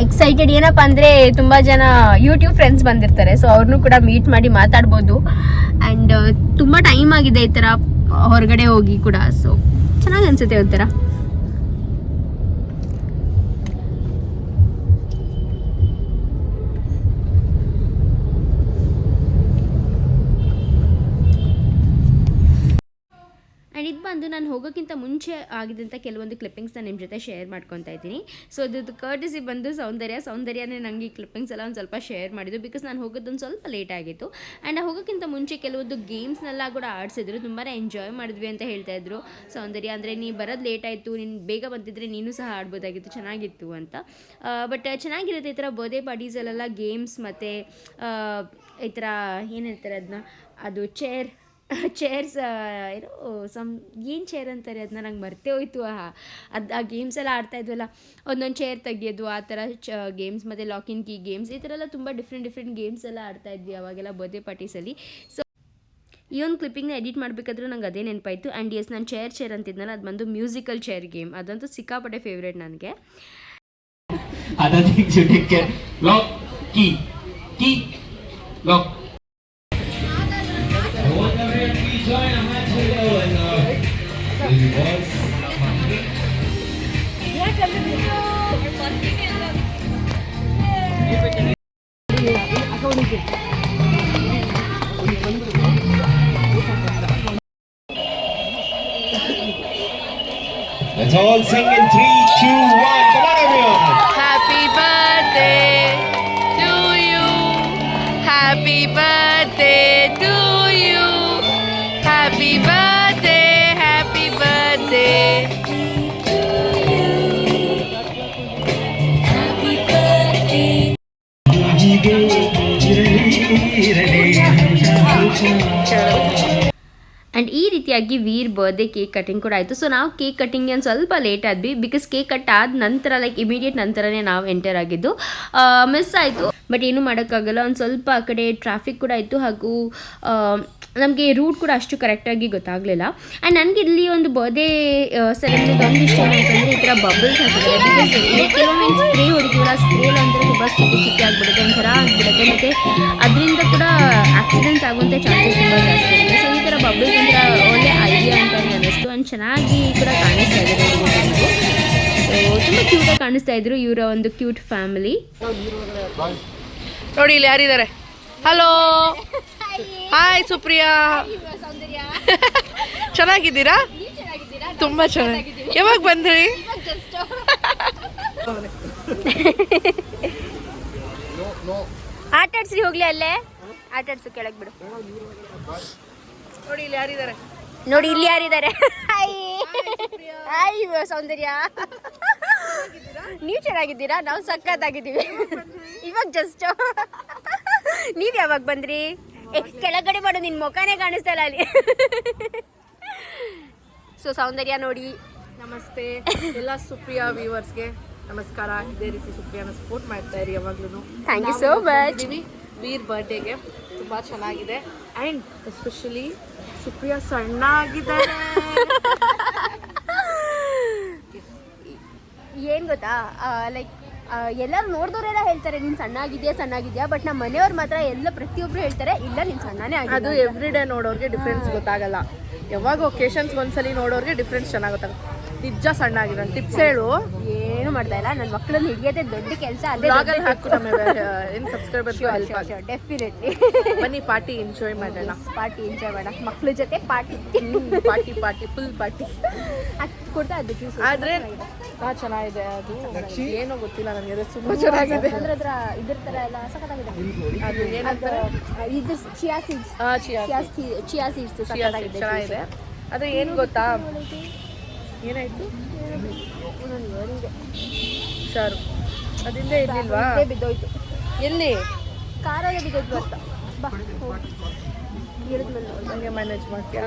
A: ಎಕ್ಸೈಟೆಡ್ ಏನಪ್ಪ ಅಂದರೆ ತುಂಬ ಜನ ಯೂಟ್ಯೂಬ್ ಫ್ರೆಂಡ್ಸ್ ಬಂದಿರ್ತಾರೆ, ಸೊ ಅವ್ರನ್ನೂ ಕೂಡ ಮೀಟ್ ಮಾಡಿ ಮಾತಾಡ್ಬೋದು. ಆ್ಯಂಡ್ ತುಂಬ ಟೈಮ್ ಆಗಿದೆ ಈ ಥರ ಹೊರಗಡೆ ಹೋಗಿ ಕೂಡ, ಸೊ ಚೆನ್ನಾಗಿ ಅನಿಸುತ್ತೆ ಒಂಥರ. ಆ್ಯಂಡ್ ಇದು ಬಂದು ನಾನು ಹೋಗೋಕ್ಕಿಂತ ಮುಂಚೆ ಆಗಿದ್ದಂಥ ಕೆಲವೊಂದು ಕ್ಲಿಪ್ಪಿಂಗ್ಸ್ನ ನಿಮ್ಮ ಜೊತೆ ಶೇರ್ ಮಾಡ್ಕೊತಾ ಇದ್ದೀನಿ. ಸೊ ಇದು ಕರ್ಟಿಸಿ ಬಂದು ಸೌಂದರ್ಯನೇ ನನಗೆ ಈ ಕ್ಲಿಪ್ಪಿಂಗ್ಸ್ ಎಲ್ಲ ಒಂದು ಸ್ವಲ್ಪ ಶೇರ್ ಮಾಡಿದ್ದು, ಬಿಕಾಸ್ ನಾನು ಹೋಗೋದೊಂದು ಸ್ವಲ್ಪ ಲೇಟ್ ಆಗಿತ್ತು. ಆ್ಯಂಡ್ ಹೋಗೋಕ್ಕಿಂತ ಮುಂಚೆ ಕೆಲವೊಂದು ಗೇಮ್ಸ್ನೆಲ್ಲ ಕೂಡ ಆಡಿಸಿದ್ರು, ತುಂಬಾ ಎಂಜಾಯ್ ಮಾಡಿದ್ವಿ ಅಂತ ಹೇಳ್ತಾಯಿದ್ರು ಸೌಂದರ್ಯ. ಅಂದರೆ ನೀ ಬರೋದು ಲೇಟ್ ಆಯಿತು, ನೀನು ಬೇಗ ಬಂದಿದ್ರೆ ನೀನು ಸಹ ಆಡ್ಬೋದಾಗಿತ್ತು, ಚೆನ್ನಾಗಿತ್ತು ಅಂತ. ಬಟ್ ಚೆನ್ನಾಗಿರುತ್ತೆ ಈ ಥರ ಬರ್ಡೇ ಪಾರ್ಟೀಸಲ್ಲೆಲ್ಲ ಗೇಮ್ಸ್ ಮತ್ತು ಈ ಥರ ಏನು ಹೇಳ್ತಾರೆ ಅದನ್ನ, ಅದು ಚೇರ್ಸ್ ಏನು ಏನು ಚೇರ್ ಅಂತಾರೆ ಅದನ್ನ, ನಂಗೆ ಮರ್ತೇ ಹೋಯ್ತು. ಆ ಗೇಮ್ಸ್ ಎಲ್ಲ ಆಡ್ತಾ ಇದ್ವಲ್ಲ, ಒಂದೊಂದು ಚೇರ್ ತೆಗಿಯೋದು, ಆ ಥರ ಗೇಮ್ಸ್ ಮತ್ತು ಲಾಕ್ ಇನ್ ಕೀ ಗೇಮ್ಸ್, ಈ ಥರ ಎಲ್ಲ ತುಂಬ ಡಿಫ್ರೆಂಟ್ ಗೇಮ್ಸ್ ಎಲ್ಲ ಆಡ್ತಾ ಇದ್ವಿ ಅವಾಗೆಲ್ಲ ಬರ್ಡೇ ಪಾರ್ಟೀಸಲ್ಲಿ. ಸೊ ಈ ಒಂದು ಕ್ಲಿಪ್ಪಿಂಗ್ನ ಎಡಿಟ್ ಮಾಡಬೇಕಾದ್ರೂ ನಂಗೆ ಅದೇ ನೆನಪಾಯಿತು. ಆ್ಯಂಡ್ ಎಸ್, ನಾನು ಚೇರ್ ಅಂತಿದ್ನಲ್ಲ, ಅದು ಬಂದು ಮ್ಯೂಸಿಕಲ್ ಚೇರ್ ಗೇಮ್, ಅದಂತೂ ಸಿಕ್ಕಾಪಟ್ಟೆ ಫೇವ್ರೇಟ್ ನನಗೆ.
C: Let's all sing in 3, 2, 1. Come on, everyone.
D: Happy birthday to you. Happy birthday to you. Happy birthday, happy birthday.
A: And ಈ ರೀತಿಯಾಗಿ ವೀರ್ ಬರ್ಡೇ ಕೇಕ್ ಕಟಿಂಗ್ ಕೂಡ ಆಯಿತು. ಸೊ ನಾವು ಕೇಕ್ ಕಟಿಂಗ್ಗೆ ಒಂದು ಸ್ವಲ್ಪ ಲೇಟ್ ಆದ್ವಿ, ಬಿಕಾಸ್ ಕೇಕ್ ಕಟ್ ಆದ ನಂತರ ಇಮಿಡಿಯೇಟ್ ನಂತರನೇ ನಾವು ಎಂಟರ್ ಆಗಿದ್ದು. ಮಿಸ್ ಆಯಿತು, ಬಟ್ ಏನೂ ಮಾಡೋಕ್ಕಾಗಲ್ಲ. ಒಂದು ಸ್ವಲ್ಪ ಆ ಕಡೆ ಟ್ರಾಫಿಕ್ ಕೂಡ ಇತ್ತು, ಹಾಗೂ ನಮಗೆ ರೂಟ್ ಕೂಡ ಅಷ್ಟು ಕರೆಕ್ಟಾಗಿ ಗೊತ್ತಾಗಲಿಲ್ಲ. ಆ್ಯಂಡ್ ನನಗೆ ಇಲ್ಲಿ ಒಂದು ಬರ್ಡೇ ಸೆಲೆಬ್ರೇಟ್ ಒಂದು ಇಷ್ಟ ಏನಂತಂದರೆ ಈ ಥರ ಬಬಲ್ಸ್ ಹಾಕಿದ್ದಾರೆ. ಬಿಕಾಸ್ ಕೆಲವೊಮ್ಮೆ ಸ್ಪ್ರೇ ಹೊಡಿತೀವಲ್ಲ, ಸ್ಪ್ರೇ ಅಂದರೆ ತುಂಬ ಚಿಕ್ಕಿ ಆಗಿಬಿಡುತ್ತೆ, ಒಂಥರ ಆಗಿಬಿಡುತ್ತೆ, ಮತ್ತು ಅದರಿಂದ ಕೂಡ ಆಕ್ಸಿಡೆಂಟ್ಸ್ ಆಗುವಂಥ ಚಾನ್ಸಸ್ ತುಂಬ ಜಾಸ್ತಿ ಇರುತ್ತೆ. ಸೊ ಈ ಥರ ಬಬಲ್ಸ್ ಒಂಥರ ಒಳ್ಳೆ ಐಡಿಯಾ ಅಂತಲೇ ಅನ್ನಿಸ್ತು. ಆ್ಯಂಡ್ ಚೆನ್ನಾಗಿ ಕೂಡ ಕಾಣಿಸ್ತಾ ಇದೆ. ಸೊ ತುಂಬ ಕ್ಯೂಟಾಗಿ ಕಾಣಿಸ್ತಾ ಇದ್ರು ಇವರ ಒಂದು ಕ್ಯೂಟ್ ಫ್ಯಾಮಿಲಿ.
D: ನೋಡಿ ಇಲ್ಲಿ ಯಾರಿದ್ದಾರೆ. ಹಲೋ, ಹಾಯ್ ಸುಪ್ರಿಯಾ, ಚೆನ್ನಾಗಿದ್ದೀರಾ? ತುಂಬಾ ಚೆನ್ನಾಗಿ. ಯಾವಾಗ ಬಂದ್ರಿ?
A: ಆಟ ಆಡ್ಸ್ರಿ, ಹೋಗ್ಲಿ ಅಲ್ಲೇ ಆಟ ಆಡ್ಸು, ಕೆಳಗೆ ಬಿಡು.
D: ನೋಡಿ ಇಲ್ಲಿ ಯಾರಿದ್ದಾರೆ.
A: ನೋಡಿ ಇಲ್ಲಿ ಯಾರಿದ್ದಾರೆ. ಹಾಯ್ ಸೌಂದರ್ಯ, ನೀವು ಚೆನ್ನಾಗಿದ್ದೀರಾ? ನಾವು ಸಖತ್ತಾಗಿದ್ದೀವಿ. ಇವಾಗ ಜಸ್ಟ್. ನೀವು ಯಾವಾಗ ಬಂದ್ರಿ? ಕೆಳಗಡೆ ಮಾಡು, ನಿನ್ನ ಮುಖನೇ ಕಾಣಿಸ್ತಾ ಇಲ್ಲ ಅಲ್ಲಿ. ಸೊ ಸೌಂದರ್ಯ ನೋಡಿ.
D: ನಮಸ್ತೆ ಎಲ್ಲ ಸುಪ್ರಿಯಾ ವ್ಯೂವರ್ಸ್ಗೆ ನಮಸ್ಕಾರ. ಇದೇ ರೀತಿ ಸುಪ್ರಿಯಾನ ಸಪೋರ್ಟ್ ಮಾಡ್ತಾ ಇರಿ ಯಾವಾಗ್ಲೂ.
A: Thank you so much.
D: Veer ಬರ್ಡೇಗೆ ತುಂಬ ಚೆನ್ನಾಗಿದೆ. ಆ್ಯಂಡ್ ಎಸ್ಪೆಷಲಿ ಸುಪ್ರಿಯಾ ಸಣ್ಣ ಆಗಿದ್ದಾರೆ.
A: ಏನು ಗೊತ್ತಾ, ಲೈಕ್ ಎಲ್ಲರೂ ನೋಡಿದವರೆಲ್ಲ ಹೇಳ್ತಾರೆ ನೀನು ಸಣ್ಣಾಗಿದ್ಯಾ, ಬಟ್ ನಮ್ಮ ಮನೆಯವ್ರು ಮಾತ್ರ ಎಲ್ಲ ಪ್ರತಿಯೊಬ್ಬರು ಹೇಳ್ತಾರೆ ಇಲ್ಲ ನೀನು ಸಣ್ಣನೇ ಆಗಿದೆ.
D: ಅದು ಎವ್ರಿ ಡೇ ನೋಡೋರಿಗೆ ಡಿಫ್ರೆನ್ಸ್ ಗೊತ್ತಾಗಲ್ಲ, ಯಾವಾಗ ಒಕೇಶನ್ಸ್ಗೆ ಒಂದ್ಸಲಿ ನೋಡೋರಿಗೆ ಡಿಫ್ರೆನ್ಸ್ ಚೆನ್ನಾಗಿ ಗೊತ್ತಾಗುತ್ತೆ. ನಿಜ ಸಣ್ಣ ಆಗಿದೆ. ಟಿಪ್ಸ್ ಹೇಳು.
A: ಏನು ಮಾಡ್ತಾ ಇಲ್ಲ, ನನ್ನ ಮಕ್ಕಳನ್ನ ಹಿಡಿಯೋದೇ ದೊಡ್ಡ ಕೆಲಸ.
D: ಬ್ಲಾಗಲ್ಲಿ ಹಾಕು, ನಮ್ಮ ಏನು ಸಬ್ಸ್ಕ್ರೈಬರ್ಸ್
A: ಡೆಫಿನೆಟ್ಲಿ. ಬನ್ನಿ
D: ಪಾರ್ಟಿ ಎಂಜಾಯ್ ಮಾಡೋಣ.
A: ಪಾರ್ಟಿ ಎಂಜಾಯ್ ಮಾಡೋಣ, ಮಕ್ಕಳ ಜೊತೆ ಪಾರ್ಟಿ
D: ಫುಲ್ ಪಾರ್ಟಿ
A: ಕೊಡ್ತಾ ಅದಕ್ಕೆ.
D: ಆದರೆ ಚೆನ್ನಾಗಿದೆ, ಅದು ಏನೋ ಗೊತ್ತಿಲ್ಲ ನನಗೆ, ಅದು ತುಂಬ ಚೆನ್ನಾಗಿದೆ.
A: ಇದ್ರ ಥರ ಎಲ್ಲ ಸಖತ್ತಾಗಿದೆ.
D: ಅದು ಏನಂತಾರೆ,
A: ಇದು ಚಿಯಾ ಸೀಡ್ಸ್
D: ಚೆನ್ನಾಗಿದೆ. ಆದರೆ ಏನು ಗೊತ್ತಾ, ಏನಾಯ್ತು ಹುಷಾರು, ಅದಿಂದ ಇರ್ಲಿಲ್ವಾ,
A: ಬಿದ್ದೋಯ್ತು.
D: ಎಲ್ಲಿ
A: ಕಾರಲ್ಲಿ ಬಿದ್ದೋದು ಅಂತ ಬಾ ಇಳಿದ್ಮೇಲೆ
D: ಹಂಗೆ ಮ್ಯಾನೇಜ್ ಮಾಡ್ತೀಯಾ?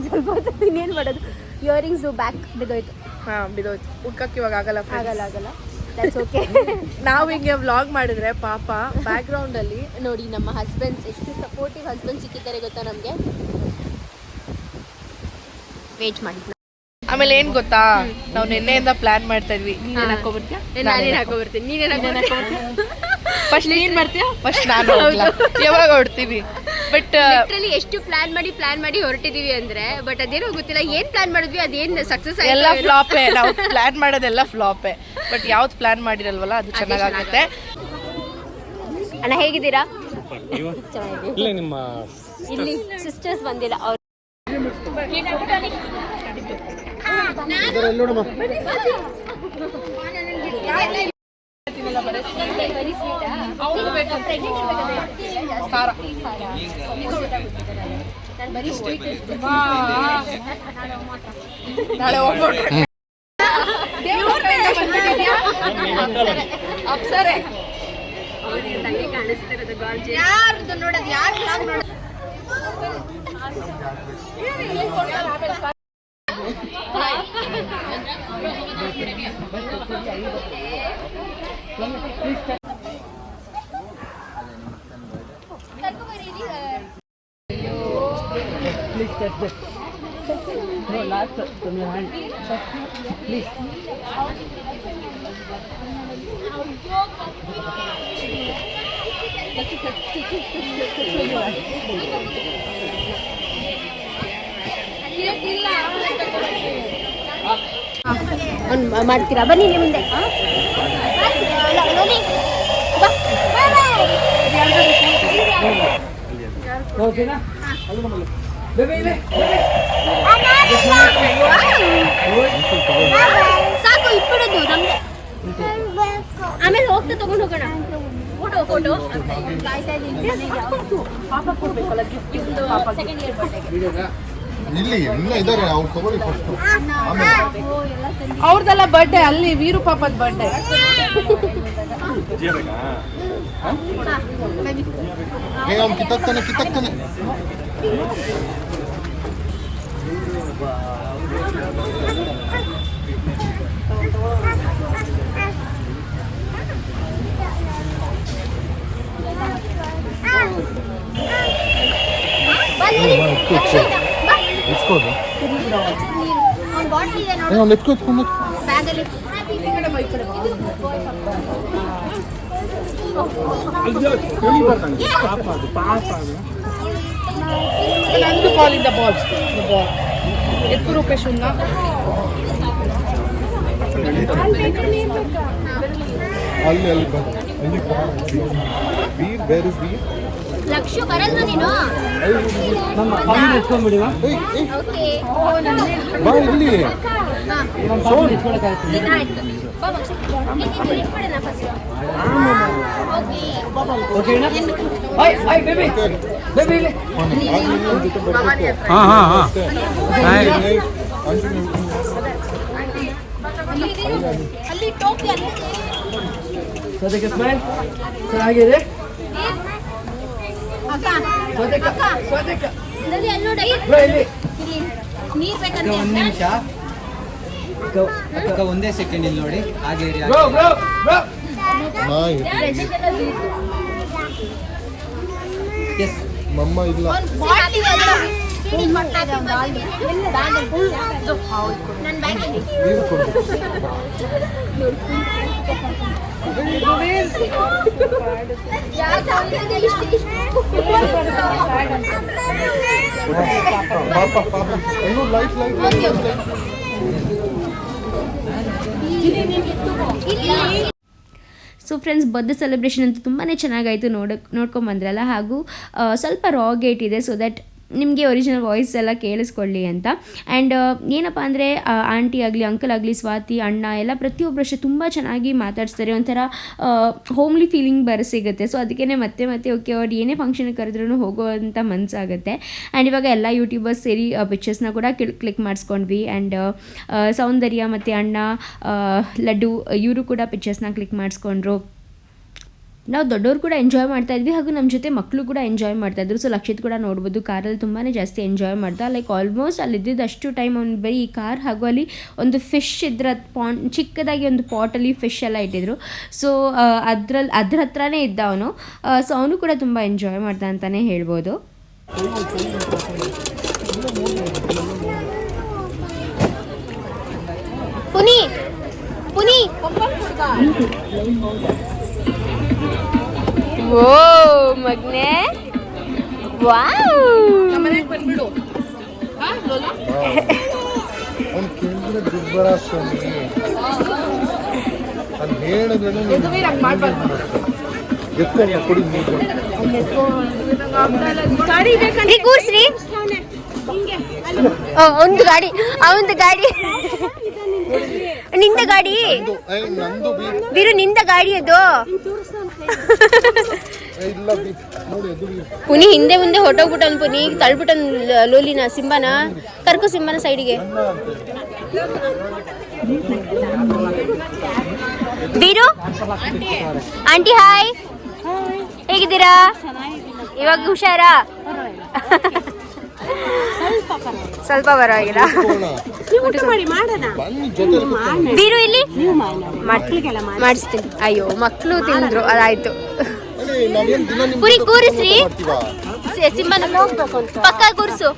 A: ಸ್ವಲ್ಪ ಹೊತ್ತು ಇನ್ನೇನು ಮಾಡೋದು. ಇಯರಿಂಗ್ಸು ಬ್ಯಾಕ್ ಬಿದ್ದೋಯ್ತು.
D: ಹಾಂ ಬಿದ್ದೋಯ್ತು. ಹುಡ್ಕಕ್ಕೆ ಇವಾಗ ಆಗಲ್ಲ
A: ಆಗಲ್ಲ ದಟ್ಸ್ ಓಕೆ.
D: ನಾವು ಹಿಂಗೆ ವ್ಲಾಗ್ ಮಾಡಿದ್ರೆ ಪಾಪ ಬ್ಯಾಕ್ಗ್ರೌಂಡಲ್ಲಿ
A: ನೋಡಿ ನಮ್ಮ ಹಸ್ಬೆಂಡ್ಸ್ ಎಷ್ಟು ಸಪೋರ್ಟಿವ್ ಹಸ್ಬೆಂಡ್ ಸಿಕ್ಕಿದ್ದಾರೆ ಗೊತ್ತಾ ನಮಗೆ. ವೇಟ್ ಮಾಡಿ.
D: ಆಮೇಲೆ ಏನು ಗೊತ್ತಾ, ನಾವು ನಿನ್ನೆಯಿಂದ ಪ್ಲಾನ್ ಮಾಡ್ತಾ ಇದ್ವಿ. ನೀನೇನು ಹಾಕೋಬರ್ತೀಯಾ?
A: ನಾನೇನು ಹಾಕೋಬರ್ತೀನಿ. ನೀನೇನು ಹಾಕೋಬರ್ತೀನಿ?
D: ಫಸ್ಟ್ ನೀನು ಮಾಡ್ತೀಯಾ? ಫಸ್ಟ್ ನಾನು ಹೋಗ್ಲಾ? ಯಾವಾಗ ಹೊಡ್ತೀವಿ? ಬಟ್
A: ಲಿಟ್ರಲಿ ಎಷ್ಟು ಪ್ಲಾನ್ ಮಾಡಿ ಹೊರಟಿದೀವಿ ಅಂದ್ರೆ, ಬಟ್ ಅದೇನೋ ಗೊತ್ತಿಲ್ಲ ಏನು ಪ್ಲಾನ್ ಮಾಡಿದ್ವಿ ಅದೇನು ಸಕ್ಸಸ್
D: ಎಲ್ಲ ಫ್ಲಾಪೇ. ನಾವು ಪ್ಲಾನ್ ಮಾಡೋದೆಲ್ಲ ಫ್ಲಾಪೇ. ಬಟ್ ಯಾವ್ದು ಪ್ಲಾನ್ ಮಾಡಿರಲ್ವಲ್ಲ ಅದು ಚೆನ್ನಾಗಾಗುತ್ತೆ.
A: ಅಣ್ಣ ಹೇಗಿದ್ದೀರಾ?
C: ಇಲ್ಲ ನಿಮ್ಮ
A: ಇಲ್ಲಿ ಸಿಸ್ಟರ್ಸ್ ಬಂದಿಲ್ಲ ಅವ್ರು.
D: ನಾಳೆ ಹೋಗ್ಬಿಟ್ರೆ ಅಪ್ಸರೆ ಯಾರ್ದು ನೋಡೋದು ಯಾರು ನೋಡೋದು.
A: ಮಾಡ್ತೀರಾ? ಬನ್ನಿ ನಿಮ್ಮ ಮುಂದೆ. ಸಾಕು ಇಟ್ಬಿಡೋದು ನಮ್ಗೆ. ಆಮೇಲೆ ಹೋಗ್ತಾ ತಗೊಂಡು ಹೋಗೋಣ. ಫೋಟೋ ಸೆಕೆಂಡ್ ಇಯರ್ ಬರ್ಡೇಗೆ
E: ಇಲ್ಲಿ ಎಲ್ಲ ಇದ್ದಾರೆ ಅವ್ರು ತಗೊಳ್ಳಿ ಫಸ್ಟ್.
D: ಅವ್ರದ್ದೆಲ್ಲ ಬರ್ಡೇ ಅಲ್ಲಿ ವೀರು ಪಾಪದ ಬರ್ಡೇ.
E: ಅವ್ನು ಕಿತ್ತಾಕ್ತಾನೆ ಇಸ್ಕೋದು ಒಂದು ಎತ್ಕೊಂಡು
A: ಬ್ಯಾಗಲ್ಲಿ
D: ನಂದು ಬಾಲ್ ಇನ್ ದ ಬಾಲ್ ಎತ್ತು ರೂಪೇಶ್ ಉನ್ನ
E: ಅಲ್ಲಿ ಬೀರ್ ಬೇರೆ ಬೀರ್
A: ಲಕ್ಷ ಬರಲ್ವ ನೀನು? ಓಕೆ
E: ಬಾ ಇಲ್ಲಿ
A: ಅಲ್ಲಿ ಟೋಪಿ
F: ಸದ್ಯಕ್ಕೆ ಸ್ಮೈಲ್ ಚೆನ್ನಾಗಿದೆ.
A: ನೀರ್ ಬೇಕಂತ
F: ಒಂದು ನಿಮಿಷ ಅಕ್ಕ ಒಂದೇ ಸೆಕೆಂಡ್ ಇಲ್ಲಿ ನೋಡಿ ಹಾಗೆ ಇರಿ. ಎಸ್
E: ಮಮ್ಮ ಇಲ್ಲ ನೀರು ಕೊಡು. ಪಾಪ ಇನ್ನೂ light
A: so friends, birthday celebration ಅಂತೂ ತುಂಬಾ ಚೆನ್ನಾಗಾಯಿತು. ನೋಡ್ಕೊಂಬಂದ್ರಲ್ಲ. ಹಾಗೂ ಸ್ವಲ್ಪ ರಾ ಗೇಟ್ ಇದೆ, ಸೊ ದಟ್ ನಿಮಗೆ ಒರಿಜಿನಲ್ ವಾಯ್ಸ್ ಎಲ್ಲ ಕೇಳಿಸ್ಕೊಳ್ಳಿ ಅಂತ. ಆ್ಯಂಡ್ ಏನಪ್ಪ ಅಂದರೆ ಆಂಟಿ ಆಗಲಿ ಅಂಕಲ್ ಆಗಲಿ ಸ್ವಾತಿ ಅಣ್ಣ ಎಲ್ಲ ಪ್ರತಿಯೊಬ್ಬರಷ್ಟೇ ತುಂಬ ಚೆನ್ನಾಗಿ ಮಾತಾಡಿಸ್ತಾರೆ. ಒಂಥರ ಹೋಮ್ಲಿ ಫೀಲಿಂಗ್ ಸಿಗುತ್ತೆ. ಸೊ ಅದಕ್ಕೇ ಮತ್ತೆ ಓಕೆ ಅವ್ರು ಏನೇ ಫಂಕ್ಷನ್ಗೆ ಕರೆದ್ರೂ ಹೋಗೋವಂಥ ಮನಸ್ಸಾಗುತ್ತೆ. ಆ್ಯಂಡ್ ಇವಾಗ ಎಲ್ಲ ಯೂಟ್ಯೂಬರ್ಸ್ ಸೇರಿ ಪಿಕ್ಚರ್ಸ್ನ ಕೂಡ ಕ್ಲಿಕ್ ಮಾಡಿಸ್ಕೊಂಡ್ವಿ. ಆ್ಯಂಡ್ ಸೌಂದರ್ಯ ಮತ್ತು ಅಣ್ಣ ಲಡ್ಡು ಇವರು ಕೂಡ ಪಿಕ್ಚರ್ಸ್ನ ಕ್ಲಿಕ್ ಮಾಡಿಸ್ಕೊಂಡ್ರು. ನಾವು ದೊಡ್ಡವರು ಕೂಡ ಎಂಜಾಯ್ ಮಾಡ್ತಾ ಇದ್ವಿ ಹಾಗೂ ನಮ್ಮ ಜೊತೆ ಮಕ್ಕಳು ಕೂಡ ಎಂಜಾಯ್ ಮಾಡ್ತಾಯಿದ್ರು. ಸೊ ಲಕ್ಷಿತ್ ಕೂಡ ನೋಡ್ಬೋದು ಕಾರಲ್ಲಿ ತುಂಬಾ ಜಾಸ್ತಿ ಎಂಜಾಯ್ ಮಾಡ್ದ. ಲೈಕ್ ಆಲ್ಮೋಸ್ಟ್ ಅಲ್ಲಿ ಇದ್ದಿದ್ದಷ್ಟು ಟೈಮ್ ಅವ್ನು ಬರೀ ಈ ಕಾರ್ ಹಾಗೂ ಅಲ್ಲಿ ಒಂದು ಫಿಶ್ ಇದ್ರ ಚಿಕ್ಕದಾಗಿ ಒಂದು ಪಾಟಲ್ಲಿ ಫಿಶ್ ಎಲ್ಲ ಇಟ್ಟಿದ್ರು. ಸೊ ಅದ್ರ ಹತ್ರನೇ ಇದ್ದ ಅವನು. ಸೊ ಅವನು ಕೂಡ ತುಂಬ ಎಂಜಾಯ್ ಮಾಡ್ದ ಅಂತಲೇ ಹೇಳ್ಬೋದು. ಪುನಿ ಪುನಿ ಓ ಮಗ್ನೆ ವಾವ್
D: ಮನೆಗೆ ಬಂದ್ಬಿಡು.
E: ಅವ್ನು ಕೇಳಿದ್ರೆ ದುಡ್ಬರ ಸ್ವಾಮಿ ಅಲ್ಲಿ ಹೇಳಿದ್ರೆ ಎತ್ಕೊಂಡು ಕೊಡಿ ನೀರು
A: ಕೂರ್ಸ್ರಿ. ಒಂದು ಗಾಡಿ ಅವಂದು ಗಾಡಿ ನಿಂದ ಗಾಡಿ
E: ನಂದು
A: ಬೀರು ನಿಂದ ಗಾಡಿ ಅದು.
E: ಇಲ್ಲ ನೋಡಿ ಅದು
A: ಪುನಿ ಹಿಂದೆ ಮುಂದೆ ಹೊಟ್ಟೋಗ್ಬಿಟ್ಟನ್. ಪುನಿ ತಳ್ಬಿಟ್ಟನ್ ಲೋಲಿನ ಸಿಂಬಾನ. ಕರ್ಕೊ ಸಿಂಬಾನ ಸೈಡಿಗೆ. ಬೀರು ಆಂಟಿ ಹಾಯ್, ಹೇಗಿದ್ದೀರಾ? ಇವಾಗ ಹುಷಾರಾ? ಸ್ವಲ್ಪ ಪರವಾಗಿಲ್ಲ. ಬೀರು ಇಲ್ಲಿ ಮಾಡಿಸ್ತೀನಿ. ಅಯ್ಯೋ ಮಕ್ಕಳು ತಿಂದ್ರು ಅದಾಯ್ತು. ಪುರಿ ಕೂರಿಸ್ರಿ. ಸಿಂಬನ ಪಕ್ಕ ಕೂರಿಸು.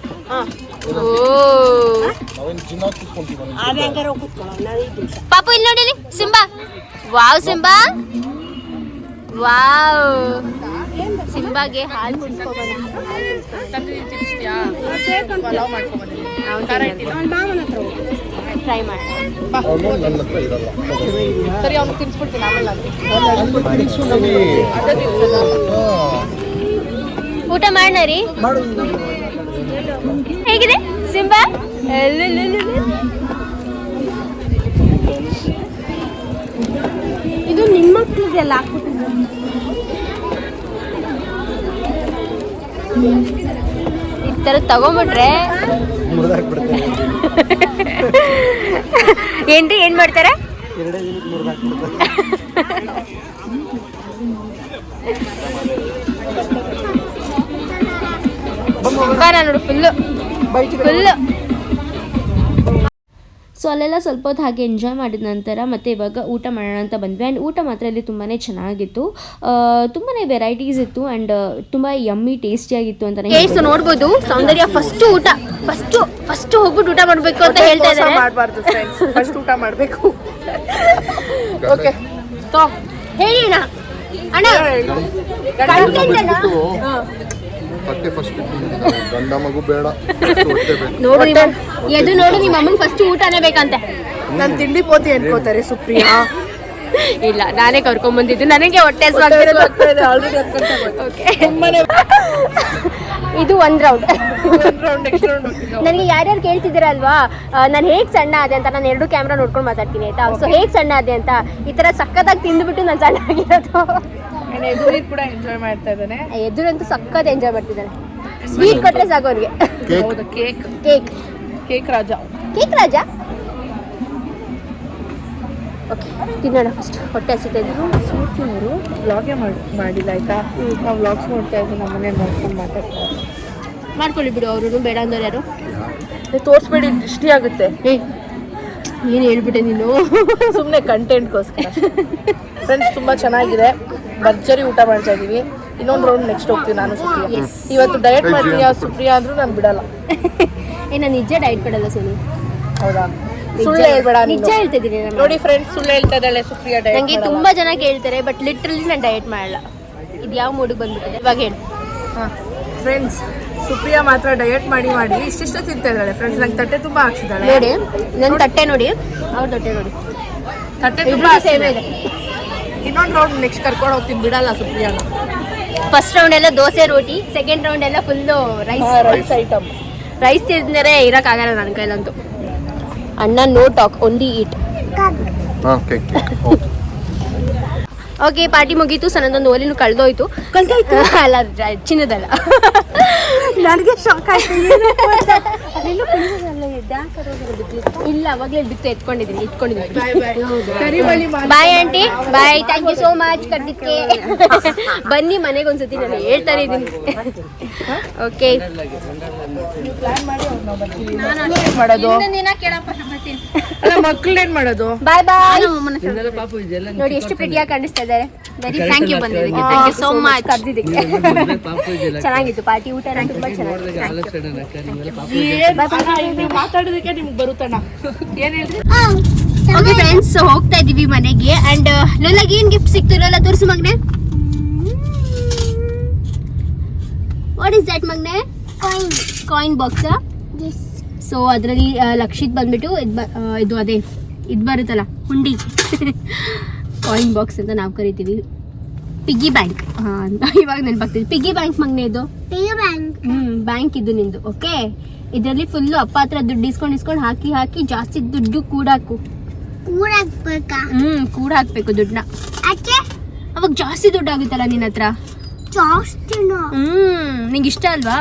A: ಪಾಪು ಇಲ್ಲಿ ನೋಡಿ ಸಿಂಬಾ. Wow Simba wow. ಸಿಂಬಾಗೆ ಹಾಲು ಟ್ರೈ ಮಾಡಿ.
D: ಸರಿ ಅವ್ನು ತಿನ್ಸ್ಬಿಡ್ತೀನಿ ಆಮೇಲೆ
A: ಊಟ ಮಾಡ್ನರಿ. ಹೇಗಿದೆ ಸಿಂಬಾ? ಇದು ನಿಮ್ಮ ಮಕ್ಕಳಿಗೆಲ್ಲ ಈ ಥರ ತಗೊಂಬಿಟ್ರೆ ಏನ್ರಿ ಏನ್ ಮಾಡ್ತಾರೆ? ನೋಡು ಫುಲ್ಲು ಫುಲ್ಲು. ಸೊ ಅಲ್ಲೆಲ್ಲ ಸ್ವಲ್ಪ ಹೊತ್ತು ಹಾಗೆ ಎಂಜಾಯ್ ಮಾಡಿದ ನಂತರ ಮತ್ತೆ ಇವಾಗ ಊಟ ಮಾಡೋಣ ಅಂತ ಬಂದ್ವಿ. ಆ್ಯಂಡ್ ಊಟ ಮಾತ್ರ ಇಲ್ಲಿ ತುಂಬಾ ಚೆನ್ನಾಗಿತ್ತು. ತುಂಬಾ ವೆರೈಟೀಸ್ ಇತ್ತು ಆ್ಯಂಡ್ ತುಂಬ ಯಮ್ಮಿ ಟೇಸ್ಟಿಯಾಗಿತ್ತು ಅಂತ ನೋಡ್ಬೋದು. ಸೌಂದರ್ಯ ಫಸ್ಟು ಊಟ ಫಸ್ಟು ಹೋಗ್ಬಿಟ್ಟು ಊಟ ಮಾಡಬೇಕು ಅಂತ ಹೇಳ್ತಾ ಇದ್ದಾರೆ.
D: ಮಾಡಬಾರ್ದು ಫ್ರೆಂಡ್ಸ್, ಫಸ್ಟ್ ಊಟ ಮಾಡಬೇಕು. ಓಕೆ
A: ಹೇಳಿ ಅಣ್ಣ. ಅಣ್ಣ
E: ಹೊಟ್ಟೆ ಫಸ್ಟ್ ಗಂಡ ಮಗು ಬೇಡ
A: ನೋಡು ಎದು ನೋಡು ನಿಮ್ಮ ಅಮ್ಮಂಗೆ ಫಸ್ಟ್ ಊಟನೇ ಬೇಕಂತೆ.
D: ನಾನು ತಿಂಡಿ ಪೋತಿ ಅನ್ಕೋತಾರೆ ಸುಪ್ರಿಯಾ.
A: ಇಲ್ಲ ನಾನೇ ಕರ್ಕೊಂಡ್ಬಂದಿದ್ದು, ನನಗೆ ಹೊಟ್ಟೆ ಇದು ಒಂದು ರೌಂಡ್. ನನಗೆ ಯಾರ್ಯಾರು ಕೇಳ್ತಿದ್ದೀರಾ ಅಲ್ವಾ ನಾನು ಹೇಗೆ ಸಣ್ಣ ಆದೆ ಅಂತ, ನಾನು 2 ಕ್ಯಾಮ್ರಾ ನೋಡ್ಕೊಂಡು ಮಾತಾಡ್ತೀನಿ ಆಯ್ತಾ. ಸೊ ಹೇಗೆ ಸಣ್ಣ ಆದೆ ಅಂತ, ಈ ಥರ ಸಕ್ಕತ್ತಾಗಿ ತಿಂದುಬಿಟ್ಟು ನಾನು ಸಣ್ಣ ಆಗಿರೋದು.
D: ಎದುರು ಕೂಡ ಎಂಜಾಯ್ ಮಾಡ್ತಾ ಇದ್ದಾನೆ.
A: ಎದುರಂತೂ ಸಕ್ಕತ್ ಎಂಜಾಯ್ ಮಾಡ್ತಿದ್ದಾನೆ. ಸ್ವೀಟ್ ಕೊಟ್ಟರೆ ಸಾಕು ಅವ್ರಿಗೆ.
D: ಹೌದು, ಕೇಕ್
A: ಕೇಕ್
D: ಕೇಕ್ ರಾಜ.
A: ಕೇಕ್ ರಾಜ. ಓಕೆ ತಿನ್ನೋಣ ಫಸ್ಟ್, ಹೊಟ್ಟೆ ಹಸಿತಾ ಇದ್ರು.
D: ಸೂರ್ತಿನವರು ವ್ಲಾಗೇ ಮಾಡಿಲ್ಲ ಆಯ್ತಾ. ನಾವು ವ್ಲಾಗ್ಸ್ ನೋಡ್ತಾ ಇದ್ದೀವಿ, ನಮ್ಮ ಮನೇಲಿ ನೋಡ್ಕೊಂಡು ಮಾತಾಡ್ತಾರೆ.
A: ಮಾಡ್ಕೊಳ್ಳಿ ಬಿಡು, ಅವರು ಬೇಡ ಅಂದವ್ರು ಯಾರು.
D: ತೋರಿಸ್ಬೇಡಿ, ದೃಷ್ಟಿ ಆಗುತ್ತೆ.
A: ಏನು ಹೇಳ್ಬಿಟ್ಟೆ ನೀನು,
D: ಸುಮ್ಮನೆ ಕಂಟೆಂಟ್ಗೋಸ್ಕರ. ಫ್ರೆಂಡ್ಸ್ ತುಂಬ ಚೆನ್ನಾಗಿದೆ, ಭರ್ಜರಿ ಊಟ ಮಾಡ್ತಾ ಇದ್ದೀವಿ. ಇನ್ನೊಂದು ರೌಂಡ್ ನೆಕ್ಸ್ಟ್ ಹೋಗ್ತೀವಿ ನಾನು ಸುಪ್ರಿಯಾ. ಇವತ್ತು ಡಯಟ್ ಮಾಡ್ತೀನಿ, ಸುಪ್ರಿಯಾ ಅಂದ್ರೂ ನಾನು ಬಿಡಲ್ಲ.
A: ನಾನು ನಿಜ ಡಯಟ್ ಬಿಡಲ್ಲ ಸೋನಿ.
D: ಹೌದಾ? ಸುಳ್ಳು ಹೇಳ್ಬೇಡ.
A: ನಿಜ ಹೇಳ್ತಿದ್ದೀನಿ
D: ನೋಡಿ ಫ್ರೆಂಡ್ಸ್, ಸುಳ್ಳು ಹೇಳ್ತಾ ಇದ್ದಾಳೆ ಸುಪ್ರಿಯಾ. ಡಯಟ್
A: ನನಗೆ ತುಂಬ ಜನ ಕೇಳ್ತಾರೆ, ಬಟ್ ಲಿಟ್ರಲಿ ನಾನು ಡಯಟ್ ಮಾಡಲ್ಲ. ಇದು ಯಾವ ಮೂಡಿಗೆ ಬಂದ್ಬಿಟ್ಟಿದೆ ಇವಾಗ ಹೇಳಿ.
D: ಹಾಂ ಫ್ರೆಂಡ್ಸ್, ಸುಪ್ರಿಯಾ ಮಾತ್ರ ಡಯಟ್ ಮಾಡಿ ಇಷ್ಟಿಷ್ಟು ತಿಂತಾ ಇದ್ದಾಳೆ ಫ್ರೆಂಡ್ಸ್. ನಂಗೆ ತಟ್ಟೆ ತುಂಬ ಹಾಕ್ಸಿದ್ದಾಳೆ
A: ನೋಡಿ. ನನ್ನ ತಟ್ಟೆ ನೋಡಿ, ಅವ್ರ ತಟ್ಟೆ ನೋಡಿ,
D: ತಟ್ಟೆ ತುಂಬ
A: ಸೇವೆ ಇದೆ.
D: ಇನ್ನೊಂದು ರೌಂಡ್ ನೆಕ್ಸ್ಟ್ ಕರ್ಕೊಂಡು ಹೋಗ್ತೀನಿ, ಬಿಡಲ್ಲ ಸುಪ್ರಿಯಾನ.
A: ಫಸ್ಟ್ ರೌಂಡ್ ಎಲ್ಲ ದೋಸೆ ರೋಟಿ, ಸೆಕೆಂಡ್ ರೌಂಡ್ ಎಲ್ಲ ಫುಲ್ಲು
D: ರೈಸ್ ಐಟಮ್.
A: ರೈಸ್ ತಿಂದರೆ ಇರೋಕ್ಕಾಗಲ್ಲ ನನ್ನ ಕೈಲಂತೂ. ಅಣ್ಣ ನೋ ಟಾಕ್, ಓನ್ಲಿ ಈಟ್. ಓಕೆ ಪಾರ್ಟಿ ಮುಗೀತು. ಸಣ್ಣದೊಂದು ಓಲಿನೂ ಕಳೆದೋಯ್ತು. ಅಲ್ಲ ಚಿನ್ನದಲ್ಲ.
D: ನನಗೆ ಶಾಕ್ ಆಯ್ತು.
A: ಇಲ್ಲ ಅವಾಗಲೇ ಬಿತ್ತು ಎತ್ಕೊಂಡಿದ್ದೀನಿ
D: ಬಾಯ್ ಬಾಯ್ ಕರಿಬಳಿ
A: bye aunty bye thank you so much ಕರ್ದಿದ್ದಕ್ಕೆ ಬನ್ನಿ ಮನೆಗೆ ಒಂದ್ಸತಿ ನಾನು ಹೇಳ್ತಾನೆ ಇದ್ದೀನಿ ಓಕೆ
D: ಪ್ಲಾನ್ ಮಾಡಿ ಅವ್ರನ್ನ ಬರ್ತೀವಿ ಏನ್ ಮಾಡೋದು ಅಲ್ಲ ಮಕ್ಳು ಏನ್ ಮಾಡೋದು
A: ಬಾಯ್ ಬಾಯ್
F: ಇದೆಲ್ಲ ಪಾಪು ಇದೆಲ್ಲ
A: ನೋಡಿ ಎಷ್ಟು ಪ್ರಿಟಿಯಾಗಿ ಕಾಣಿಸ್ತಾ ಇದ್ದಾರೆ ವೆರಿ ಥ್ಯಾಂಕ್ ಯು ಬಂದಿದ್ದಕ್ಕೆ ಥ್ಯಾಂಕ್ ಯು ಸೋ ಮಚ್ ಕರ್ದಿದ್ದಕ್ಕೆ
F: ಪಾಪು ಇದೆಲ್ಲ
A: ಚೆನ್ನಾಗಿತ್ತು ಪಾರ್ಟಿ ಊಟ ಎಲ್ಲ ತುಂಬಾ ಚೆನ್ನಾಗಿತ್ತು
F: ನೋಡಿದಾಗ ಆಲೋಚನೆ ನಕ್ಕ ನಿಮ್ಮೆಲ್ಲ ಪಾಪು
D: ನೀವು ಮಾತಾಡೋದಕ್ಕೆ ನಿಮ್ಗೆ ಬರುತ್ತಣ್ಣ ಏನ್ ಹೇಳ್ರಿ
A: ಓಕೆ ಫ್ರೆಂಡ್ಸ್ ಹೋಗ್ತಾ ಇದೀವಿ ಮನೆಗೆ ಅಂಡ್ ಲೋಲಾಗೆ ಏನ್ ಗಿಫ್ಟ್ ಸಿಕ್ತು ಲೋಲಾ ತೋರಿಸು ಮಗ್ನೆ ವಾಟ್ ಇಸ್ ದಟ್ ಮಗ್ನೆ ಕಾಯಿನ್ ಬಾಕ್ಸ್ ಸೊ ಅದರಲ್ಲಿ ಲಕ್ಷಿತ್ ಬಂದ್ಬಿಟ್ಟು ಇದು ಅದೇ ಇದು ಬರುತ್ತಲ್ಲ ಹುಂಡಿ ಕಾಯಿನ್ ಬಾಕ್ಸ್ ಅಂತ ನಾವು ಕರಿತೀವಿ ಪಿಗ್ಗಿ ಬ್ಯಾಂಕ್ ಇವಾಗ ನೆನಪಾಗ್ತಿದೆ ಪಿಗ್ಗಿ ಬ್ಯಾಂಕ್ ಮಗ್ನೆ ಇದು ಬ್ಯಾಂಕ್ ಇದು ನಿಂದು ಓಕೆ ಇದರಲ್ಲಿ ಫುಲ್ಲು ಅಪ್ಪ ಹತ್ರ ದುಡ್ಡು ಇಸ್ಕೊಂಡು ಹಾಕಿ ಜಾಸ್ತಿ ದುಡ್ಡು ಕೂಡಾಕು ಕೂಡ ಹಾಕ್ಬೇಕು ದುಡ್ಡನ್ನ ಅವಾಗ ಜಾಸ್ತಿ ದುಡ್ಡು ಆಗುತ್ತಲ್ಲ ನಿನ್ನ ಹತ್ರ ನಿಂಗೆ ಇಷ್ಟ ಅಲ್ವಾ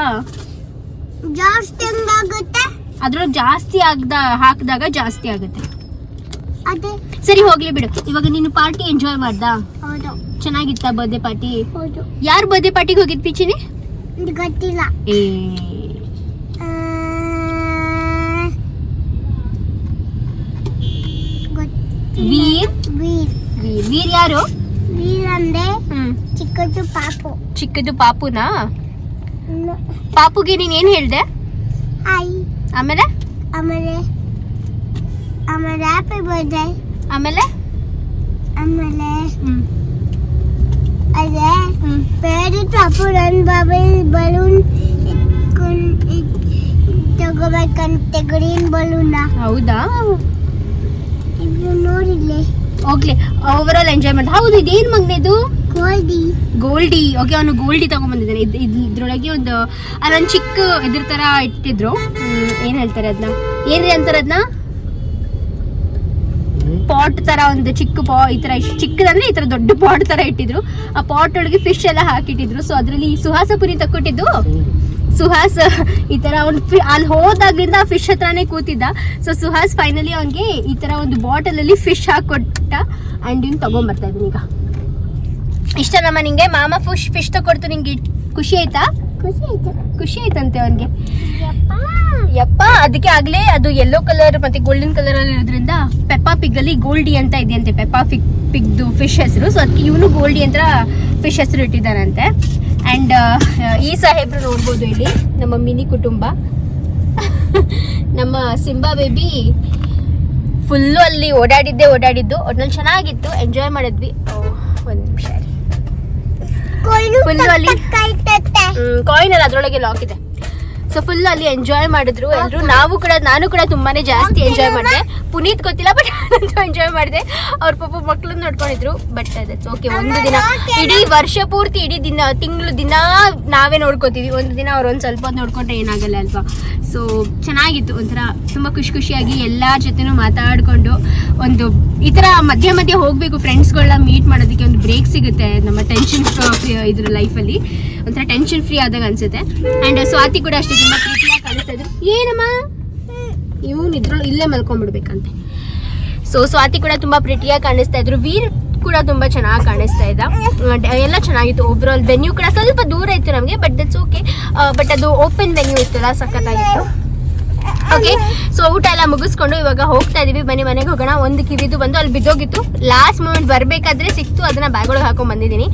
A: ಅದ್ರೊಳಗೆ ಜಾಸ್ತಿ ಹಾಕಿದಾಗ ಜಾಸ್ತಿ ಆಗುತ್ತೆ ಸರಿ ಹೋಗ್ಲಿ ಬಿಡು ಇವಾಗ ನೀನು ಪಾರ್ಟಿ ಎಂಜಾಯ್ ಮಾಡ್ದಾ ಚೆನ್ನಾಗಿತ್ತಾ ಬರ್ಡೇ ಪಾರ್ಟಿ ಯಾರ ಬರ್ಡೇ ಪಾರ್ಟಿಗೆ ಹೋಗಿದ್ ಪಿಚಿನಿ
G: ಗೊತ್ತಿಲ್ಲ
A: ಏ ವೀರ್ ಯಾರು
G: ವೀರಂದ್ರೆ ಚಿಕ್ಕದು ಪಾಪು
A: ಚಿಕ್ಕದು ಪಾಪುನಾ ಪಾಪುಗೆ ನೀನ್ ಏನ್ ಹೇಳ್ದೆ ಆಮೇಲೆ
G: ಆಮೇಲೆ ಹ್ಯಾಪಿ ಬರ್ಡೇ
A: ಆಮೇಲೆ
G: ಅದೇ ಬೇರೆ ಪಾಪು ನನ್ನ ಬಲೂನ್ ತಗೋಬೇಕಂತೆ ಗ್ರೀನ್ ಬಲೂನ್
A: ಹೌದಾ
G: ಇದು ನೋಡಿಲ್ಲ
A: ಹೋಗ್ಲಿ ಓವರ್ ಆಲ್ ಎಂಜಾಯ್ ಮಾಡ್ದ ಹೌದು ಇದೇನ್ ಮಗ್ನೆ ಇದು ಗೋಲ್ಡಿ ಓಕೆ ಅವನು ಗೋಲ್ಡಿ ತಗೊಂಡ್ಬಂದಿದ್ದಾನೆ ಇದ್ರೊಳಗೆ ಅಲ್ಲೊಂದು ಚಿಕ್ಕ ಇದ್ರ ತರ ಇಟ್ಟಿದ್ರು ಏನ್ ಹೇಳ್ತಾರೆ ಅದನ್ನ ಏನ್ರಿ ಅಂತಾರೆ ಅದನ್ನ ಪಾಟ್ ತರ ಒಂದು ಚಿಕ್ಕ ಈ ತರ ಚಿಕ್ಕದಂದ್ರೆ ಈ ತರ ದೊಡ್ಡ ಪಾಟ್ ತರ ಇಟ್ಟಿದ್ರು ಆ ಪಾಟ್ ಒಳಗೆ ಫಿಶ್ ಎಲ್ಲ ಹಾಕಿಟ್ಟಿದ್ರು ಸೊ ಅದ್ರಲ್ಲಿ ಸುಹಾಸ ಪುರಿ ತಕ್ಕೊಟ್ಟಿದ್ದು ಸುಹಾಸ್ ಈ ತರ ಅವ್ನು ಅಲ್ಲಿ ಹೋದಾಗ್ಲಿಂದ ಫಿಶ್ ಹತ್ರನೇ ಕೂತಿದ್ದ ಸೊ ಸುಹಾಸ್ ಫೈನಲಿ ಅವನಿಗೆ ಈ ತರ ಒಂದು ಬಾಟಲ್ ಅಲ್ಲಿ ಫಿಶ್ ಹಾಕೊಟ್ಟ ಅಂಡ್ ಇವ್ನು ತಗೊಂಡ್ಬರ್ತಾ ಇದ್ದೀನಿ ಈಗ ಇಷ್ಟನಮ್ಮ ನಿಂಗೆ ಮಾಮ ಫಿಶ್ ತಗೊಡ್ತು ನಿಂಗೆ ಖುಷಿ ಆಯ್ತಾ ಖುಷಿ ಆಯ್ತಂತೆ ಅವನಿಗೆ ಯಪ್ಪ ಅದಕ್ಕೆ ಆಗ್ಲೇ ಅದು ಯೆಲ್ಲೋ ಕಲರ್ ಮತ್ತೆ ಗೋಲ್ಡನ್ ಕಲರ್ ಅಲ್ಲಿ ಇರೋದ್ರಿಂದ ಪೆಪ್ಪಾ ಪಿಗ್ ಅಲ್ಲಿ ಗೋಲ್ಡಿ ಅಂತ ಇದೆಯಂತೆ ಪೆಪ್ಪಾ ಪಿಗ್ದು ಫಿಶ್ ಹೆಸರು ಸೊ ಅದಕ್ಕೆ ಇವನು ಗೋಲ್ಡಿ ಅಂತ ಫಿಶ್ ಹೆಸರು ಇಟ್ಟಿದ್ದಾನಂತೆ ಅಂಡ್ ಈ ಸಾಹೇಬ್ರು ನೋಡ್ಬೋದು ಇಲ್ಲಿ ನಮ್ಮ ಮಿನಿ ಕುಟುಂಬ ನಮ್ಮ ಸಿಂಬಾ ಬೇಬಿ ಫುಲ್ಲು ಅಲ್ಲಿ ಓಡಾಡಿದ್ದು ಒಟ್ನಲ್ಲಿ ಚೆನ್ನಾಗಿತ್ತು ಎಂಜಾಯ್ ಮಾಡಿದ್ವಿ ಒಂದು ನಿಮಿಷ ಫುಲ್ಲು ಅಲ್ಲಿ ಕಾಯಿನ್ ಅಲ್ಲ ಅದ್ರೊಳಗೆ ಲಾಕ್ ಇದೆ ಸೊ ಫುಲ್ ಅಲ್ಲಿ ಎಂಜಾಯ್ ಮಾಡಿದ್ರು ಎಲ್ಲರೂ ನಾನು ಕೂಡ ತುಂಬಾನೇ ಜಾಸ್ತಿ ಎಂಜಾಯ್ ಮಾಡಿದೆ ಪುನೀತ್ ಗೊತ್ತಿಲ್ಲ ಬಟ್ ನಾನಂತೂ ಎಂಜಾಯ್ ಮಾಡಿದೆ ಅವ್ರ ಪಾಪ ಮಕ್ಳನ್ನ ನೋಡ್ಕೊಂಡಿದ್ರು ಬಟ್ ದಟ್ಸ್ ಓಕೆ ಒಂದು ದಿನ ಇಡೀ ವರ್ಷ ಪೂರ್ತಿ ಇಡೀ ತಿಂಗಳು ದಿನ ನಾವೇ ನೋಡ್ಕೋತೀವಿ ಒಂದು ದಿನ ಅವ್ರು ಒಂದು ಸ್ವಲ್ಪ ಹೊತ್ತು ನೋಡ್ಕೊಂಡ್ರೆ ಏನಾಗಲ್ಲ ಅಲ್ವಾ ಸೊ ಚೆನ್ನಾಗಿತ್ತು ಒಂಥರ ತುಂಬ ಖುಷಿಯಾಗಿ ಎಲ್ಲರ ಜೊತೆನೂ ಮಾತಾಡಿಕೊಂಡು ಒಂದು ಈ ಥರ ಮಧ್ಯೆ ಹೋಗಬೇಕು ಫ್ರೆಂಡ್ಸ್ಗಳನ್ನ ಮೀಟ್ ಮಾಡೋದಕ್ಕೆ ಒಂದು ಬ್ರೇಕ್ ಸಿಗುತ್ತೆ ನಮ್ಮ ಟೆನ್ಷನ್ ಇದ್ರ ಲೈಫಲ್ಲಿ ಒಂಥರ ಟೆನ್ಷನ್ ಫ್ರೀ ಆದಾಗ ಅನ್ಸುತ್ತೆ ಆ್ಯಂಡ್ ಸ್ವಾತಿ ಕೂಡ ಅಷ್ಟೇ ತುಂಬ ಪ್ರೀತಿಯಾಗಿ ಕಾಣಿಸ್ತಾ ಇದ್ರು ಏನಮ್ಮ ಇವನು ಇಲ್ಲೇ ಮಲ್ಕೊಂಡ್ಬಿಡ್ಬೇಕಂತೆ ಸೊ ಸ್ವಾತಿ ಕೂಡ ತುಂಬ ಪ್ರೀತಿಯಾಗಿ ಕಾಣಿಸ್ತಾ ಇದ್ರು ವೀರ್ ಕೂಡ ತುಂಬ ಚೆನ್ನಾಗಿ ಕಾಣಿಸ್ತಾ ಇದ್ದ ಎಲ್ಲ ಚೆನ್ನಾಗಿತ್ತು ಓವರ್ ಆಲ್ ವೆನ್ಯೂ ಕೂಡ ಸ್ವಲ್ಪ ದೂರ ಇತ್ತು ನಮಗೆ ಬಟ್ ದಟ್ಸ್ ಓಕೆ ಬಟ್ ಅದು ಓಪನ್ ವೆನ್ಯೂ ಇತ್ತಲ್ಲ ಸಖತ್ತಾಗಿತ್ತು ಓಕೆ ಸೊ ಊಟ ಎಲ್ಲ ಮುಗಿಸ್ಕೊಂಡು ಇವಾಗ ಹೋಗ್ತಾ ಇದೀವಿ ಬನ್ನಿ ಮನೆಗೆ ಹೋಗೋಣ ಒಂದು ಕಿವಿದು ಬಂದು ಅಲ್ಲಿ ಬಿದ್ದೋಗಿತ್ತು ಲಾಸ್ಟ್ ಮೂಮೆಂಟ್ ಬರಬೇಕಾದ್ರೆ ಸಿಕ್ತು ಅದನ್ನ ಬ್ಯಾಗ್ ಒಳಗೆ ಹಾಕೊಂಡ್ ಬಂದಿದ್ದೀನಿ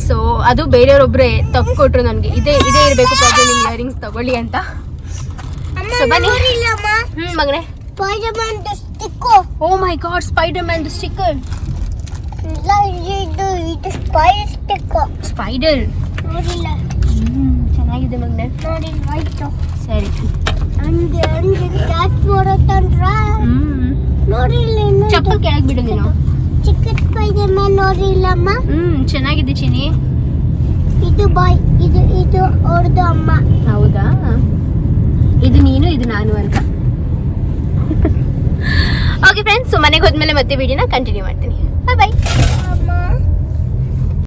A: ಸೊ ಅದು ಬೇರೆಯವ್ರೊಬ್ರೆ ತಕ್ಕೊಟ್ರು ನನಗೆ ಇದೇ ಇರಬೇಕು ಪ್ರಾಬ್ಲಮ್ ಇಯರಿಂಗ್ಸ್ ತಗೊಳ್ಳಿ ಅಂತ ಸೊ ಬನ್ನಿ ಮಗನೇ oh my god spider man sticker spider ಚೆನ್ನಾಗಿದೆ ಮಗನೇ ಸರಿ ಚಪ್ಪಲ್ ಕೆಳಗೆ ಬಿಡು ನೀನು
G: ಚಿಕ್ಕ ಸ್ಪೈಡರ್ ಮ್ಯಾನ್ ನೋಡಿಲ್ಲಮ್ಮ
A: ಚೆನ್ನಾಗಿದೆ ಚಿನಿ
G: ಇದು ಬಾಯ್ ಇದು ಅವ್ರದ್ದು ಅಮ್ಮ
A: ಹೌದಾ ಇದು ನೀನು ಇದು ನಾನು ಅಂತ ಓಕೆ ಫ್ರೆಂಡ್ಸ್ ಸೊ ಮನೆಗೆ ಹೋದ್ಮೇಲೆ ಮತ್ತೆ ವಿಡಿಯೋನ ಕಂಟಿನ್ಯೂ ಮಾಡ್ತೀನಿ ಬಾಯ್ ಬಾಯ್